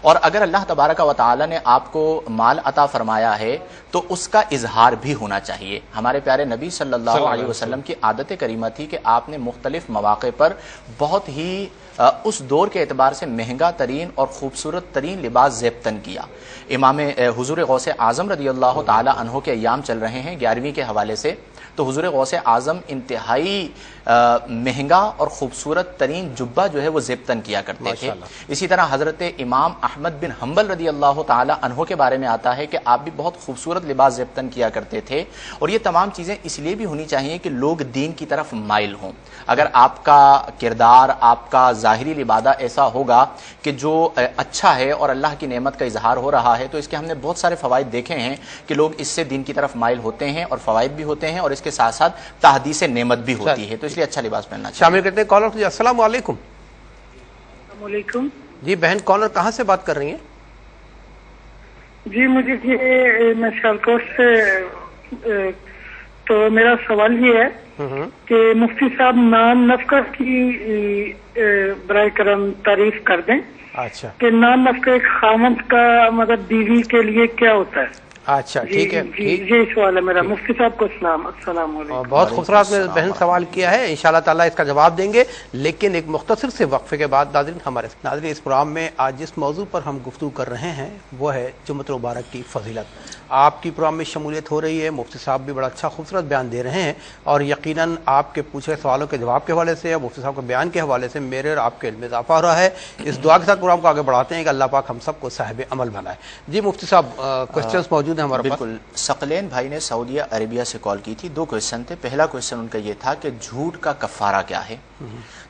اور اگر اللہ تبارک و تعالی نے آپ کو مال عطا فرمایا ہے تو اس کا اظہار بھی ہونا چاہیے۔ ہمارے پیارے نبی صلی اللہ علیہ وسلم کی عادت کریمہ تھی کہ آپ نے مختلف مواقع پر بہت ہی اس دور کے اعتبار سے مہنگا ترین اور خوبصورت ترین لباس زیبتن کیا۔ امام حضور غوث اعظم رضی اللہ تعالی عنہ کے ایام چل رہے ہیں 11ویں کے حوالے سے، تو حضور غوث اعظم انتہائی مہنگا اور خوبصورت ترین جبہ جو ہے وہ زیبتن کیا کرتے تھے۔ اسی طرح حضرت امام احمد بن حنبل رضی اللہ تعالی عنہ کے بارے میں آتا ہے کہ آپ بھی بہت خوبصورت لباس زیبتن کیا کرتے تھے، اور یہ تمام چیزیں اس لیے بھی ہونی چاہیے کہ لوگ دین کی طرف مائل ہوں۔ اگر آپ کا کردار، آپ کا ظاہری لبادہ ایسا ہوگا کہ جو اچھا ہے اور اللہ کی نعمت کا اظہار ہو رہا ہے، تو اس کے ہم نے بہت سارے فوائد دیکھے ہیں کہ لوگ اس سے دین کی طرف مائل ہوتے ہیں اور فوائد بھی ہوتے ہیں، اور اس کے ساتھ ساتھ تحدیث نعمت بھی ہوتی ہے، تو اس لیے اچھا لباس پہننا چاہیے۔ شامل کرتے ہیں کالر کو۔ السلام علیکم۔ السلام علیکم جی بہن کالر کہاں سے بات کر رہی ہیں؟ جی مجھے یہ میں سیالکوٹ سے، تو میرا سوال یہ ہے کہ مفتی صاحب نان نفقہ کی برائے کرم تعریف کر دیں۔ اچھا کہ نان نفقہ ایک خاوند کا مطلب بیوی کے لیے کیا ہوتا ہے؟ اچھا ٹھیک ہے، یہ سوال ہے میرا۔ مفتی صاحب کو السلام علیکم۔ بہت خوبصورت بہن سوال کیا ہے، انشاءاللہ تعالیٰ اس کا جواب دیں گے، لیکن ایک مختصر سے وقفے کے بعد ناظرین ناظرین اس پروگرام میں آج جس موضوع پر ہم گفتگو کر رہے ہیں وہ ہے جمعۃ المبارک کی فضیلت۔ آپ کی پروگرام میں شمولیت ہو رہی ہے، مفتی صاحب بھی بڑا اچھا خوبصورت بیان دے رہے ہیں، اور یقیناً آپ کے پوچھے ہوئے سوالوں کے جواب کے حوالے سے اور مفتی صاحب کے بیان کے حوالے سے میرے اور آپ کے علم میں اضافہ ہو رہا ہے۔ اس دعا کے ساتھ پروگرام کو آگے بڑھاتے ہیں کہ اللہ پاک ہم سب کو صاحب عمل بنائے۔ جی مفتی صاحب کوسچنز موجود ہیں ہمارے پاس۔ بالکل، ثقلین بھائی نے سعودیہ عربیہ سے کال کی تھی، 2 کوئسچن تھے۔ پہلا کوئسچن ان کا یہ تھا کہ جھوٹ کا کفارہ کیا ہے؟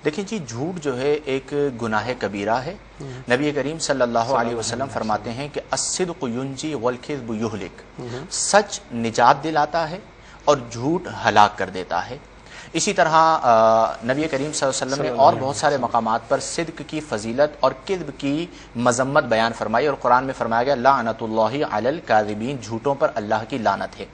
دیکھیں جی، جھوٹ جو ہے ایک گناہ کبیرہ ہے۔ نبی کریم صلی اللہ علیہ وسلم فرماتے ہیں کہ الصدق ینجی والکذب یہلک، سچ نجات دلاتا ہے اور جھوٹ ہلاک کر دیتا ہے۔ اسی طرح نبی کریم صلی اللہ علیہ وسلم نے اور بہت سارے مقامات پر صدق کی فضیلت اور کذب کی مذمت بیان فرمائی، اور قرآن میں فرمایا گیا لعنت اللہ علی الکاذبین، جھوٹوں پر اللہ کی لعنت ہے۔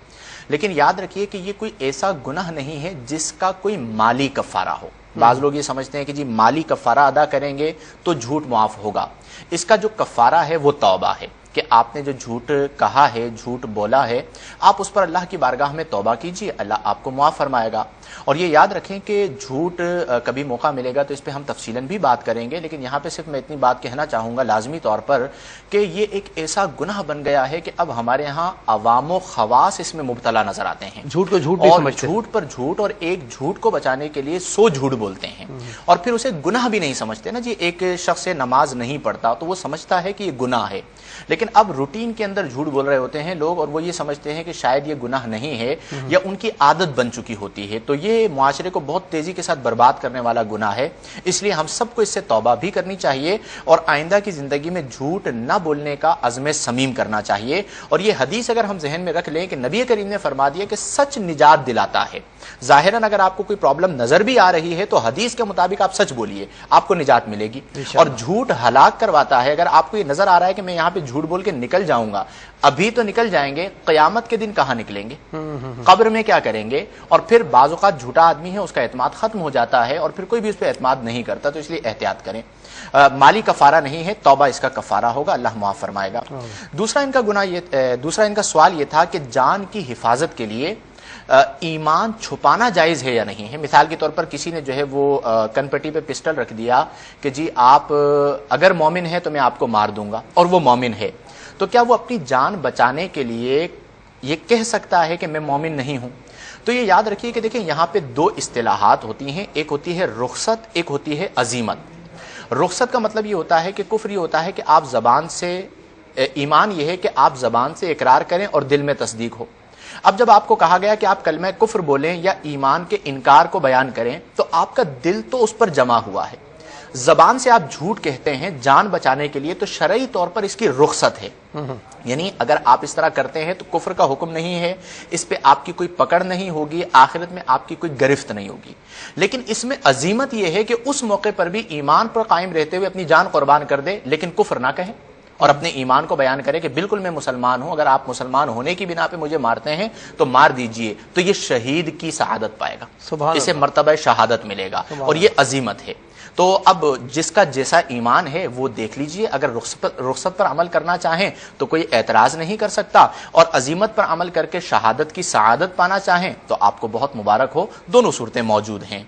لیکن یاد رکھیے کہ یہ کوئی ایسا گناہ نہیں ہے جس کا کوئی مالی کفارہ ہو۔ بعض لوگ یہ سمجھتے ہیں کہ جی مالی کفارہ ادا کریں گے تو جھوٹ معاف ہوگا۔ اس کا جو کفارہ ہے وہ توبہ ہے، کہ آپ نے جو جھوٹ کہا ہے، جھوٹ بولا ہے، آپ اس پر اللہ کی بارگاہ میں توبہ کیجیے، اللہ آپ کو معاف فرمائے گا۔ اور یہ یاد رکھیں کہ جھوٹ کبھی موقع ملے گا تو اس پہ ہم تفصیلاً بھی بات کریں گے، لیکن یہاں پہ صرف میں اتنی بات کہنا چاہوں گا لازمی طور پر کہ یہ ایک ایسا گناہ بن گیا ہے کہ اب ہمارے ہاں عوام و خواص اس میں مبتلا نظر آتے ہیں، جھوٹ کو جھوٹ بھی سمجھتے ہیں، جھوٹ پر جھوٹ، اور ایک جھوٹ کو بچانے کے لیے 100 جھوٹ بولتے ہیں، اور پھر اسے گناہ بھی نہیں سمجھتے نا جی۔ ایک شخص نماز نہیں پڑھتا تو وہ سمجھتا ہے کہ یہ گناہ ہے، لیکن اب روٹین کے اندر جھوٹ بول رہے ہوتے ہیں لوگ، اور وہ یہ سمجھتے ہیں کہ شاید یہ گناہ نہیں ہے یا ان کی عادت بن چکی ہوتی ہے، تو یہ معاشرے کو بہت تیزی کے ساتھ برباد کرنے والا گناہ ہے۔ اس لیے ہم سب کو اس سے توبہ بھی کرنی چاہیے اور آئندہ کی زندگی میں جھوٹ نہ بولنے کا عزم صمیم کرنا چاہیے۔ اور یہ حدیث اگر ہم ذہن میں رکھ لیں کہ نبی کریم نے فرما دیا کہ سچ نجات دلاتا ہے، ظاہراً اگر آپ کو کوئی پرابلم نظر بھی آ رہی ہے تو حدیث کے مطابق آپ سچ بولیے، آپ کو نجات ملے گی۔ اور جھوٹ ہلاک کرواتا ہے، اگر آپ کو یہ نظر آ رہا ہے کہ میں یہاں پہ جھوٹ بول کے نکل جاؤں گا، ابھی تو نکل جائیں گے، قیامت کے دن کہاں نکلیں گے، قبر میں کیا کریں گے؟ اور پھر بعض اوقات جھوٹا آدمی ہے، اس کا اعتماد ختم ہو جاتا ہے اور پھر کوئی بھی اس پہ اعتماد نہیں کرتا، تو اس لیے احتیاط کریں۔ مالی کفارہ نہیں ہے، توبہ اس کا کفارہ ہوگا، اللہ معاف فرمائے گا۔ دوسرا ان کا سوال یہ تھا کہ جان کی حفاظت کے لیے ایمان چھپانا جائز ہے یا نہیں ہے۔ مثال کے طور پر کسی نے جو ہے وہ کنپٹی پہ پسٹل رکھ دیا کہ جی آپ اگر مومن ہے تو میں آپ کو مار دوں گا، اور وہ مومن ہے، تو کیا وہ اپنی جان بچانے کے لیے یہ کہہ سکتا ہے کہ میں مومن نہیں ہوں؟ تو یہ یاد رکھیے کہ دیکھیں یہاں پہ 2 اصطلاحات ہوتی ہیں، ایک ہوتی ہے رخصت، ایک ہوتی ہے عزیمت۔ رخصت کا مطلب یہ ہوتا ہے کہ کفر یہ ہوتا ہے کہ آپ زبان سے، ایمان یہ ہے کہ آپ زبان سے اقرار کریں اور دل میں تصدیق ہو۔ اب جب آپ کو کہا گیا کہ آپ کلمہ کفر بولیں یا ایمان کے انکار کو بیان کریں تو آپ کا دل تو اس پر جمع ہوا ہے۔ زبان سے آپ جھوٹ کہتے ہیں جان بچانے کے لیے تو شرعی طور پر اس کی رخصت ہے، یعنی اگر آپ اس طرح کرتے ہیں تو کفر کا حکم نہیں ہے، اس پہ آپ کی کوئی پکڑ نہیں ہوگی، آخرت میں آپ کی کوئی گرفت نہیں ہوگی. لیکن اس میں عظیمت یہ ہے کہ اس موقع پر بھی ایمان پر قائم رہتے ہوئے اپنی جان قربان کر دے لیکن کفر نہ کہے اور اپنے ایمان کو بیان کرے کہ بالکل میں مسلمان ہوں، اگر آپ مسلمان ہونے کی بنا پہ مجھے مارتے ہیں تو مار دیجئے، تو یہ شہید کی سعادت پائے گا، اسے مرتبہ شہادت ملے گا، اور یہ عظیمت ہے. تو اب جس کا جیسا ایمان ہے وہ دیکھ لیجئے، اگر رخصت پر عمل کرنا چاہیں تو کوئی اعتراض نہیں کر سکتا، اور عظیمت پر عمل کر کے شہادت کی سعادت پانا چاہیں تو آپ کو بہت مبارک ہو. دونوں صورتیں موجود ہیں.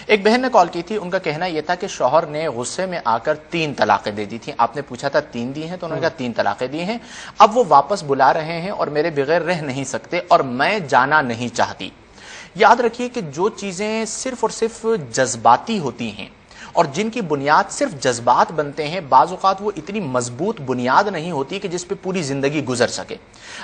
ایک بہن نے کال کی تھی، ان کا کہنا یہ تھا کہ شوہر نے غصے میں آ کر 3 طلاقیں دے دی تھیں. آپ نے پوچھا تھا 3 دی ہیں تو انہوں نے کہا 3 طلاقیں دی ہیں، اب وہ واپس بلا رہے ہیں اور میرے بغیر رہ نہیں سکتے اور میں جانا نہیں چاہتی. یاد رکھیے کہ جو چیزیں صرف اور صرف جذباتی ہوتی ہیں اور جن کی بنیاد صرف جذبات بنتے ہیں، بعض اوقات وہ اتنی مضبوط بنیاد نہیں ہوتی کہ جس پہ پوری زندگی گزر سکے.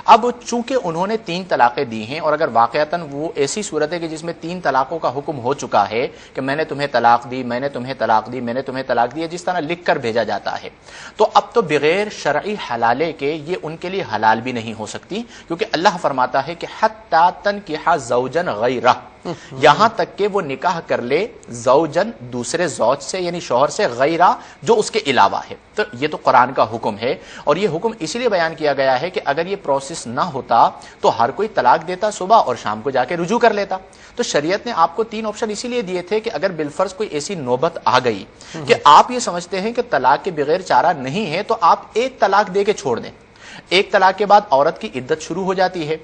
اب چونکہ انہوں نے 3 طلاقیں دی ہیں اور اگر واقعتاً وہ ایسی صورت ہے کہ جس میں 3 طلاقوں کا حکم ہو چکا ہے کہ میں نے تمہیں طلاق دی، میں نے تمہیں طلاق دی، میں نے تمہیں طلاق دی، جس طرح لکھ کر بھیجا جاتا ہے، تو اب تو بغیر شرعی حلالے کے یہ ان کے لیے حلال بھی نہیں ہو سکتی، کیونکہ اللہ فرماتا ہے کہ حتی تنکح زوجا غیرہ، یہاں تک کہ وہ نکاح کر لے زوجن دوسرے زوج سے، یعنی شوہر سے، غیرہ جو اس کے علاوہ ہے. تو یہ تو قرآن کا حکم ہے، اور یہ حکم اس لیے بیان کیا گیا ہے کہ اگر یہ پروسیس نہ ہوتا تو ہر کوئی طلاق دیتا صبح اور شام کو جا کے رجوع کر لیتا. تو شریعت نے آپ کو 3 آپشن اسی لیے دیے تھے کہ اگر بالفرض کوئی ایسی نوبت آ گئی کہ آپ یہ سمجھتے ہیں کہ طلاق کے بغیر چارہ نہیں ہے تو آپ 1 طلاق دے کے چھوڑ دیں. 1 طلاق کے بعد عورت کی عدت شروع ہو جاتی ہے.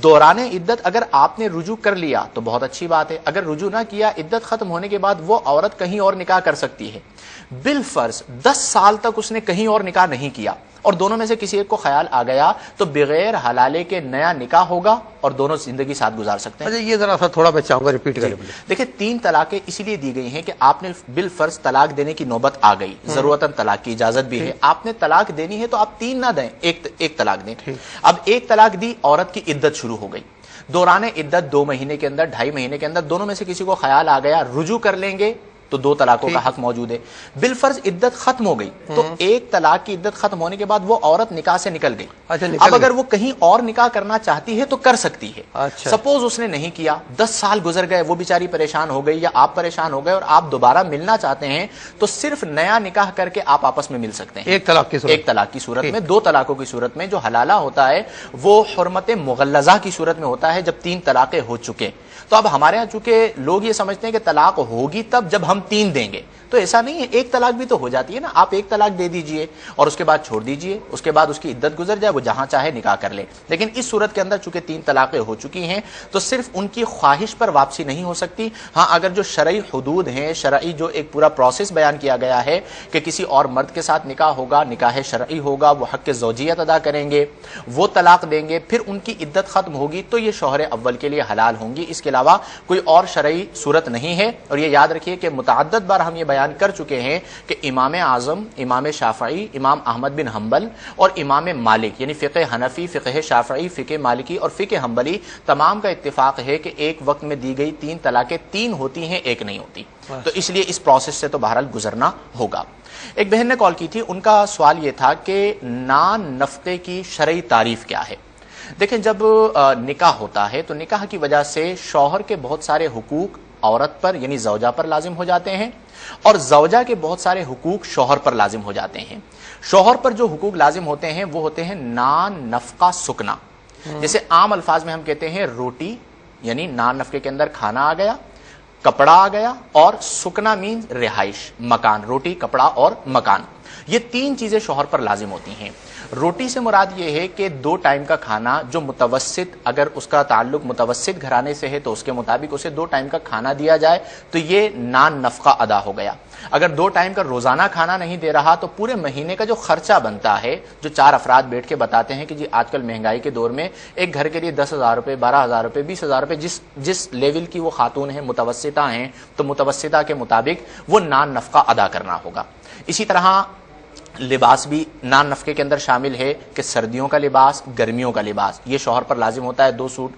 دوران عدت اگر آپ نے رجوع کر لیا تو بہت اچھی بات ہے، اگر رجوع نہ کیا عدت ختم ہونے کے بعد وہ عورت کہیں اور نکاح کر سکتی ہے. بالفرض 10 سال تک اس نے کہیں اور نکاح نہیں کیا اور دونوں میں سے کسی ایک کو خیال آ گیا تو بغیر حلالے کے نیا نکاح ہوگا اور دونوں زندگی ساتھ گزار سکتے ہیں. یہ ذرا سا تھوڑا میں چاہوں گا ریپیٹ کریں. دیکھیں 3 طلاقیں اسی لیے دی گئی ہیں کہ آپ نے بالفرض طلاق دینے کی نوبت آ گئی، ضرورتاً طلاق کی اجازت بھی ہے، آپ نے طلاق دینی ہے تو آپ 3 نہ دیں، ایک طلاق دیں. اب 1 طلاق دی، عورت کی عدت شروع ہو گئی. دوران عدت 2 مہینے کے اندر، 2.5 مہینے کے اندر دونوں میں سے کسی کو خیال آ گیا رجوع کر لیں گے تو 2 طلاقوں کا حق موجود ہے. بالفرض عدت ختم ہو گئی تو 1 طلاق کی عدت ختم ہونے کے بعد وہ عورت نکاح سے نکل گئی. اب اگر وہ کہیں اور نکاح کرنا چاہتی ہے تو کر سکتی ہے. سپوز اس نے نہیں کیا، 10 سال گزر گئے، وہ بیچاری پریشان ہو گئی یا آپ پریشان ہو گئے اور آپ دوبارہ ملنا چاہتے ہیں تو صرف نیا نکاح کر کے آپ آپس میں مل سکتے ہیں. 1 طلاق کی صورت میں. 2 طلاقوں کی صورت میں جو حلالہ ہوتا ہے وہ حرمت مغلظہ کی صورت میں ہوتا ہے جب 3 طلاقیں ہو چکے. تو اب ہمارے ہاں چونکہ لوگ یہ سمجھتے ہیں کہ طلاق ہوگی تب جب ہم 3 دیں گے، تو ایسا نہیں ہے. 1 طلاق بھی تو ہو جاتی ہے نا. آپ 1 طلاق دے دیجئے اور اس کے بعد چھوڑ دیجئے، اس کے بعد اس کی عدت گزر جائے، وہ جہاں چاہے نکاح کر لے. لیکن اس صورت کے اندر چونکہ 3 طلاقیں ہو چکی ہیں تو صرف ان کی خواہش پر واپسی نہیں ہو سکتی. ہاں اگر جو شرعی حدود ہیں، شرعی جو ایک پورا پروسیس بیان کیا گیا ہے کہ کسی اور مرد کے ساتھ نکاح ہوگا، نکاح شرعی ہوگا، وہ حق زوجیت ادا کریں گے، وہ طلاق دیں گے، پھر ان کی عدت ختم ہوگی تو یہ شوہر اول کے لیے حلال ہوں گی. اس کے علاوہ کوئی اور شرعی صورت نہیں ہے. اور یہ یاد رکھیے کہ متعدد بار ہم یہ بیان کر چکے ہیں کہ امام اعظم، امام شافعی، امام احمد بن حنبل اور امام مالک، یعنی فقہ حنفی، فقہ شافعی، فقہ مالکی اور فقہ حنبلی، تمام کا اتفاق ہے کہ ایک وقت میں دی گئی 3 طلاقیں 3 ہوتی ہیں، 1 نہیں ہوتی. تو اس لیے اس پروسیس سے تو بہرحال گزرنا ہوگا. ایک بہن نے کال کی تھی، ان کا سوال یہ تھا کہ نان نفقے کی شرعی تعریف کیا ہے. دیکھیں جب نکاح ہوتا ہے تو نکاح کی وجہ سے شوہر کے بہت سارے حقوق عورت پر یعنی زوجہ پر لازم ہو جاتے ہیں اور زوجہ کے بہت سارے حقوق شوہر پر لازم ہو جاتے ہیں. شوہر پر جو حقوق لازم ہوتے ہیں وہ ہوتے ہیں نان نفقہ سکنا. جیسے عام الفاظ میں ہم کہتے ہیں روٹی، یعنی نان نفقے کے اندر کھانا آ گیا، کپڑا آ گیا، اور سکنا مینز رہائش، مکان. روٹی، کپڑا اور مکان، یہ 3 چیزیں شوہر پر لازم ہوتی ہیں. روٹی سے مراد یہ ہے کہ 2 ٹائم کا کھانا جو متوسط، اگر اس کا تعلق متوسط گھرانے سے ہے تو اس کے مطابق اسے 2 ٹائم کا کھانا دیا جائے تو یہ نان نفقہ ادا ہو گیا. اگر 2 ٹائم کا روزانہ کھانا نہیں دے رہا تو پورے مہینے کا جو خرچہ بنتا ہے، جو 4 افراد بیٹھ کے بتاتے ہیں کہ جی آج کل مہنگائی کے دور میں ایک گھر کے لیے 10,000 روپے، 12,000 روپے، 20,000 روپے، جس لیول کی وہ خاتون ہیں متوسطہ ہیں تو متوسطہ کے مطابق وہ نان نفقہ ادا کرنا ہوگا. اسی طرح لباس بھی نان نفقے کے اندر شامل ہے کہ سردیوں کا لباس، گرمیوں کا لباس، یہ شوہر پر لازم ہوتا ہے. 2 سوٹ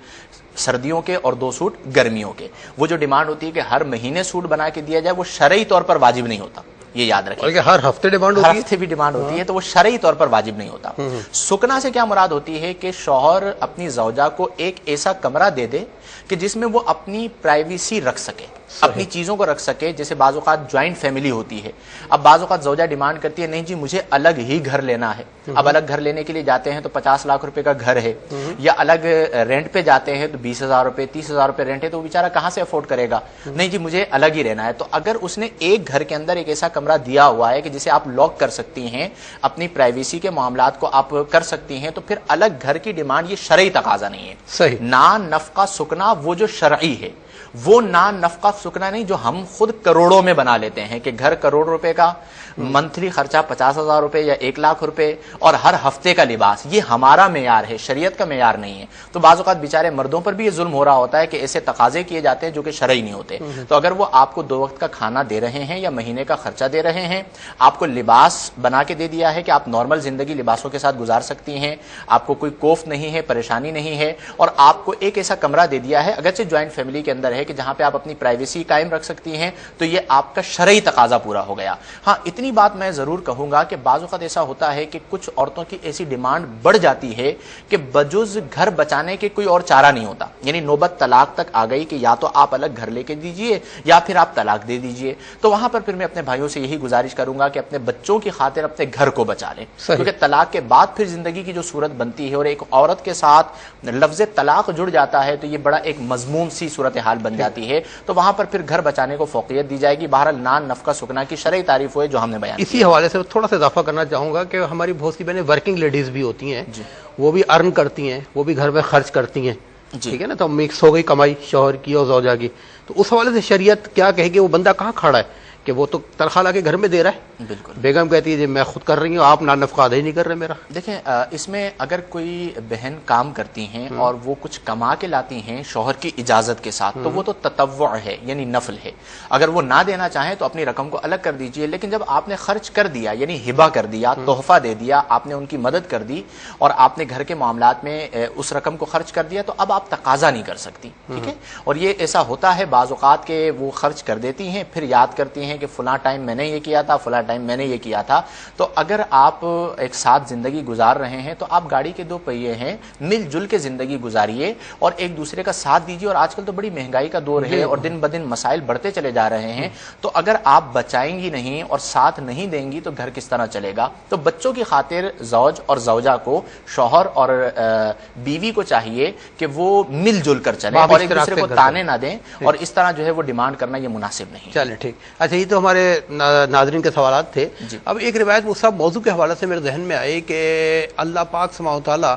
سردیوں کے اور 2 سوٹ گرمیوں کے. وہ جو ڈیمانڈ ہوتی ہے کہ ہر مہینے سوٹ بنا کے دیا جائے وہ شرعی طور پر واجب نہیں ہوتا. یہ یاد رکھیں. ہر ہفتے ڈیمانڈ ہوتی ہے, ہر ہفتے بھی ڈیمانڈ ہوتی ہے, تو وہ شرعی طور پر واجب نہیں ہوتا. سکنا سے کیا مراد ہوتی ہے کہ شوہر اپنی زوجہ کو ایک ایسا کمرہ دے دے کہ جس میں وہ اپنی پرائیویسی رکھ سکے, اپنی چیزوں کو رکھ سکے. جیسے بعض اوقات جوائنٹ فیملی ہوتی ہے, اب بعض اوقات زوجہ ڈیمانڈ کرتی ہے نہیں جی مجھے الگ ہی گھر لینا ہے. اب الگ گھر لینے کے لیے جاتے ہیں تو 50 لاکھ روپے کا گھر ہے, یا الگ رینٹ پہ جاتے ہیں تو 20,000 روپے 30,000 روپے رینٹ ہے, تو وہ بیچارہ کہاں سے افورڈ کرے گا؟ نہیں جی مجھے الگ ہی رہنا ہے. تو اگر اس نے ایک گھر کے اندر ایک ایسا کمرہ دیا ہوا ہے کہ جسے آپ لاک کر سکتی ہیں, اپنی پرائیویسی کے معاملات کو آپ کر سکتی ہیں, تو پھر الگ گھر کی ڈیمانڈ یہ شرعی تقاضا نہیں ہے. صحیح. نان نفقہ سکنا وہ جو شرعی ہے, وہ نان نفقہ سکنا نہیں جو ہم خود کروڑوں میں بنا لیتے ہیں کہ گھر کروڑ روپے کا, منتھلی خرچہ 50,000 روپے یا 1,00,000 روپے, اور ہر ہفتے کا لباس. یہ ہمارا معیار ہے, شریعت کا معیار نہیں ہے. تو بعض اوقات بیچارے مردوں پر بھی یہ ظلم ہو رہا ہوتا ہے کہ ایسے تقاضے کیے جاتے ہیں جو کہ شرعی نہیں ہوتے. تو اگر وہ آپ کو 2 وقت کا کھانا دے رہے ہیں یا مہینے کا خرچہ دے رہے ہیں, آپ کو لباس بنا کے دے دیا ہے کہ آپ نارمل زندگی لباسوں کے ساتھ گزار سکتی ہیں, آپ کو کوئی کوف نہیں ہے, پریشانی نہیں ہے, اور آپ کو ایک ایسا کمرہ دے دیا ہے اگرچہ جوائنٹ فیملی کے اندر ہے کہ جہاں پہ آپ اپنی پرائیویسی قائم رکھ سکتی ہیں, تو یہ آپ کا شرعی تقاضا پورا ہو گیا. ہاں اتنی بات میں ضرور کہوں گا کہ بعض اوقات ایسا ہوتا ہے کہ کچھ عورتوں کی ایسی ڈیمانڈ بڑھ جاتی ہے کہ بجز گھر بچانے کے کوئی اور چارہ نہیں ہوتا, یعنی نوبت طلاق تک آ گئی کہ یا تو آپ الگ گھر لے کے دیجئے یا پھر آپ طلاق دے دیجئے. تو وہاں پر پھر میں اپنے بھائیوں سے یہی گزارش کروں گا کہ اپنے بچوں کی خاطر اپنے گھر کو بچا لیں, کیونکہ طلاق کے بعد پھر زندگی کی جو صورت بنتی ہے اور ایک عورت کے ساتھ لفظ طلاق جڑ جاتا ہے تو یہ بڑا ایک مضموم سی صورتحال بن جاتی ہے. تو وہاں پر پھر گھر بچانے کو فوقیت دی جائے گی. بہرحال نان نفقہ سکنا کی شرعی تعریف ہوئے جو ہم نے بیان کی. اسی حوالے سے تھوڑا سا اضافہ کرنا چاہوں گا کہ ہماری بہت سی بہنیں ورکنگ لیڈیز بھی ہوتی ہیں, وہ بھی ارن کرتی ہیں, وہ بھی گھر میں خرچ کرتی ہیں, ٹھیک ہے نا, تو مکس ہو گئی کمائی شوہر کی اور زوجہ کی. تو اس حوالے سے شریعت کیا کہے گی, وہ بندہ کہاں کھڑا ہے کہ وہ تو تنخواہ لا کے گھر میں دے رہا ہے, بالکل بیگم کہتی ہے جی میں خود کر رہی ہوں, آپ نان نفقہ ادا ہی نہیں کر رہے میرا. دیکھیں اس میں اگر کوئی بہن کام کرتی ہیں اور وہ کچھ کما کے لاتی ہیں شوہر کی اجازت کے ساتھ, تو وہ تو تطوع ہے, یعنی نفل ہے. اگر وہ نہ دینا چاہیں تو اپنی رقم کو الگ کر دیجئے, لیکن جب آپ نے خرچ کر دیا, یعنی ہبہ کر دیا, تحفہ دے دیا, آپ نے ان کی مدد کر دی اور آپ نے گھر کے معاملات میں اس رقم کو خرچ کر دیا, تو اب آپ تقاضا نہیں کر سکتی. ٹھیک ہے, اور یہ ایسا ہوتا ہے بعض اوقات کہ وہ خرچ کر دیتی ہیں, پھر یاد کرتی ہیں کہ فلاں ٹائم میں نے یہ کیا تھا, فلاں ٹائم میں نے یہ کیا تھا. تو اگر آپ ایک ساتھ زندگی گزار رہے ہیں تو آپ گاڑی کے 2 پہیے ہیں, مل جل کے زندگی گزاریے اور ایک دوسرے کا ساتھ دیجیے. اور آج کل تو بڑی مہنگائی کا دور ہے اور دن بدن مسائل بڑھتے چلے جا رہے ہیں, تو اگر آپ بچائیں گی نہیں اور ساتھ نہیں دیں گی تو گھر کس طرح چلے گا. تو بچوں کی خاطر زوج اور زوجہ کو, شوہر اور بیوی کو چاہیے کہ وہ مل جل کر چلیں اور ایک دوسرے کو تانے نہ دیں, اور اس طرح جو ہے وہ ڈیمانڈ کرنا یہ مناسب نہیں. چلیں ٹھیک. اچھا یہ تو ہمارے ناظرین کے سوالات تھے. اب ایک روایت مصعب موضوع کے حوالے سے میرے ذہن میں آئی کہ اللہ پاک سبحانہ و تعالیٰ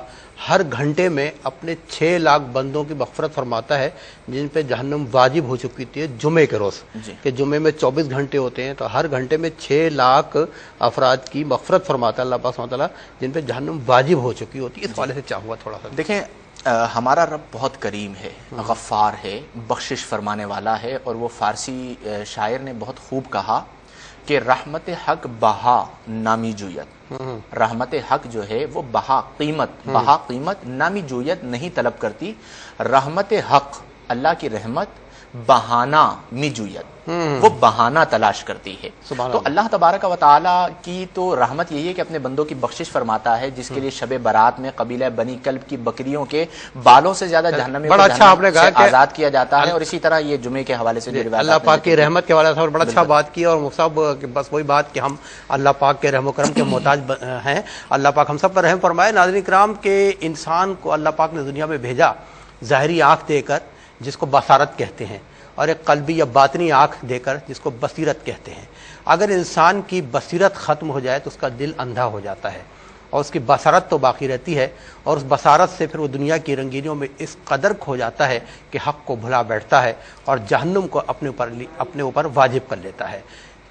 ہر گھنٹے میں اپنے 6 لاکھ بندوں کی مغفرت فرماتا ہے جن پہ جہنم واجب ہو چکی تھی جمعے کے روز, کہ جمعے میں 24 گھنٹے ہوتے ہیں, تو ہر گھنٹے میں 6 لاکھ افراد کی مغفرت فرماتا ہے اللہ پاک سبحانہ و تعالیٰ جن پہ جہنم واجب ہو چکی ہوتی ہے. اس حوالے سے چاہوں گا تھوڑا سا. دیکھیں ہمارا رب بہت کریم ہے, غفار ہے, بخشش فرمانے والا ہے, اور وہ فارسی شاعر نے بہت خوب کہا کہ رحمت حق بہا نامی جویت. رحمت حق جو ہے وہ بہا قیمت نامی جویت نہیں طلب کرتی. رحمت حق اللہ کی رحمت بہانہ می جویت, وہ بہانہ تلاش کرتی ہے. تو اللہ تبارک و تعالی کی تو رحمت یہی ہے کہ اپنے بندوں کی بخشش فرماتا ہے, جس کے لیے شب برات میں قبیلہ بنی کلب کی بکریوں کے بالوں سے زیادہ جہنم میں آزاد کیا جاتا ہے. اور اسی طرح یہ جمعے کے حوالے سے اللہ پاک کی رحمت کے حوالے سے بڑا اچھا بات کی, اور صاحب بس وہی بات کہ ہم اللہ پاک کے رحم و کرم کے محتاج ہیں. اللہ پاک ہم سب پر رحم فرمائے. ناظرین کرام کے انسان کو اللہ پاک نے دنیا میں بھیجا ظاہری آنکھ دے کر جس کو بصارت کہتے ہیں, اور ایک قلبی یا باطنی آنکھ دے کر جس کو بصیرت کہتے ہیں. اگر انسان کی بصیرت ختم ہو جائے تو اس کا دل اندھا ہو جاتا ہے, اور اس کی بصارت تو باقی رہتی ہے, اور اس بصارت سے پھر وہ دنیا کی رنگینیوں میں اس قدر کھو جاتا ہے کہ حق کو بھلا بیٹھتا ہے اور جہنم کو اپنے اوپر واجب کر لیتا ہے.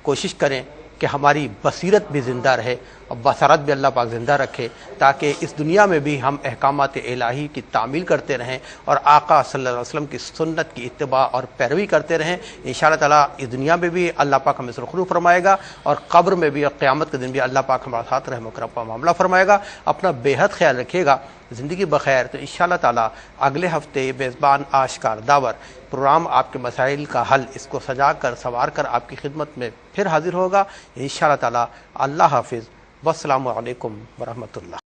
کوشش کریں کہ ہماری بصیرت بھی زندہ رہے اور بصارت بھی اللہ پاک زندہ رکھے, تاکہ اس دنیا میں بھی ہم احکامات الہی کی تعمیل کرتے رہیں اور آقا صلی اللہ علیہ وسلم کی سنت کی اتباع اور پیروی کرتے رہیں. انشاءاللہ تعالیٰ اس دنیا میں بھی اللہ پاک ہمیں سرخرو فرمائے گا, اور قبر میں بھی اور قیامت کے دن بھی اللہ پاک ہمارے ساتھ رحم و کرم کا معاملہ فرمائے گا. اپنا بے حد خیال رکھیے گا. زندگی بخیر. تو انشاءاللہ تعالی اگلے ہفتے میزبان آشکار داور پروگرام آپ کے مسائل کا حل اس کو سجا کر سنوار کر آپ کی خدمت میں پھر حاضر ہوگا انشاءاللہ تعالی. اللہ حافظ والسلام علیکم ورحمۃ اللہ.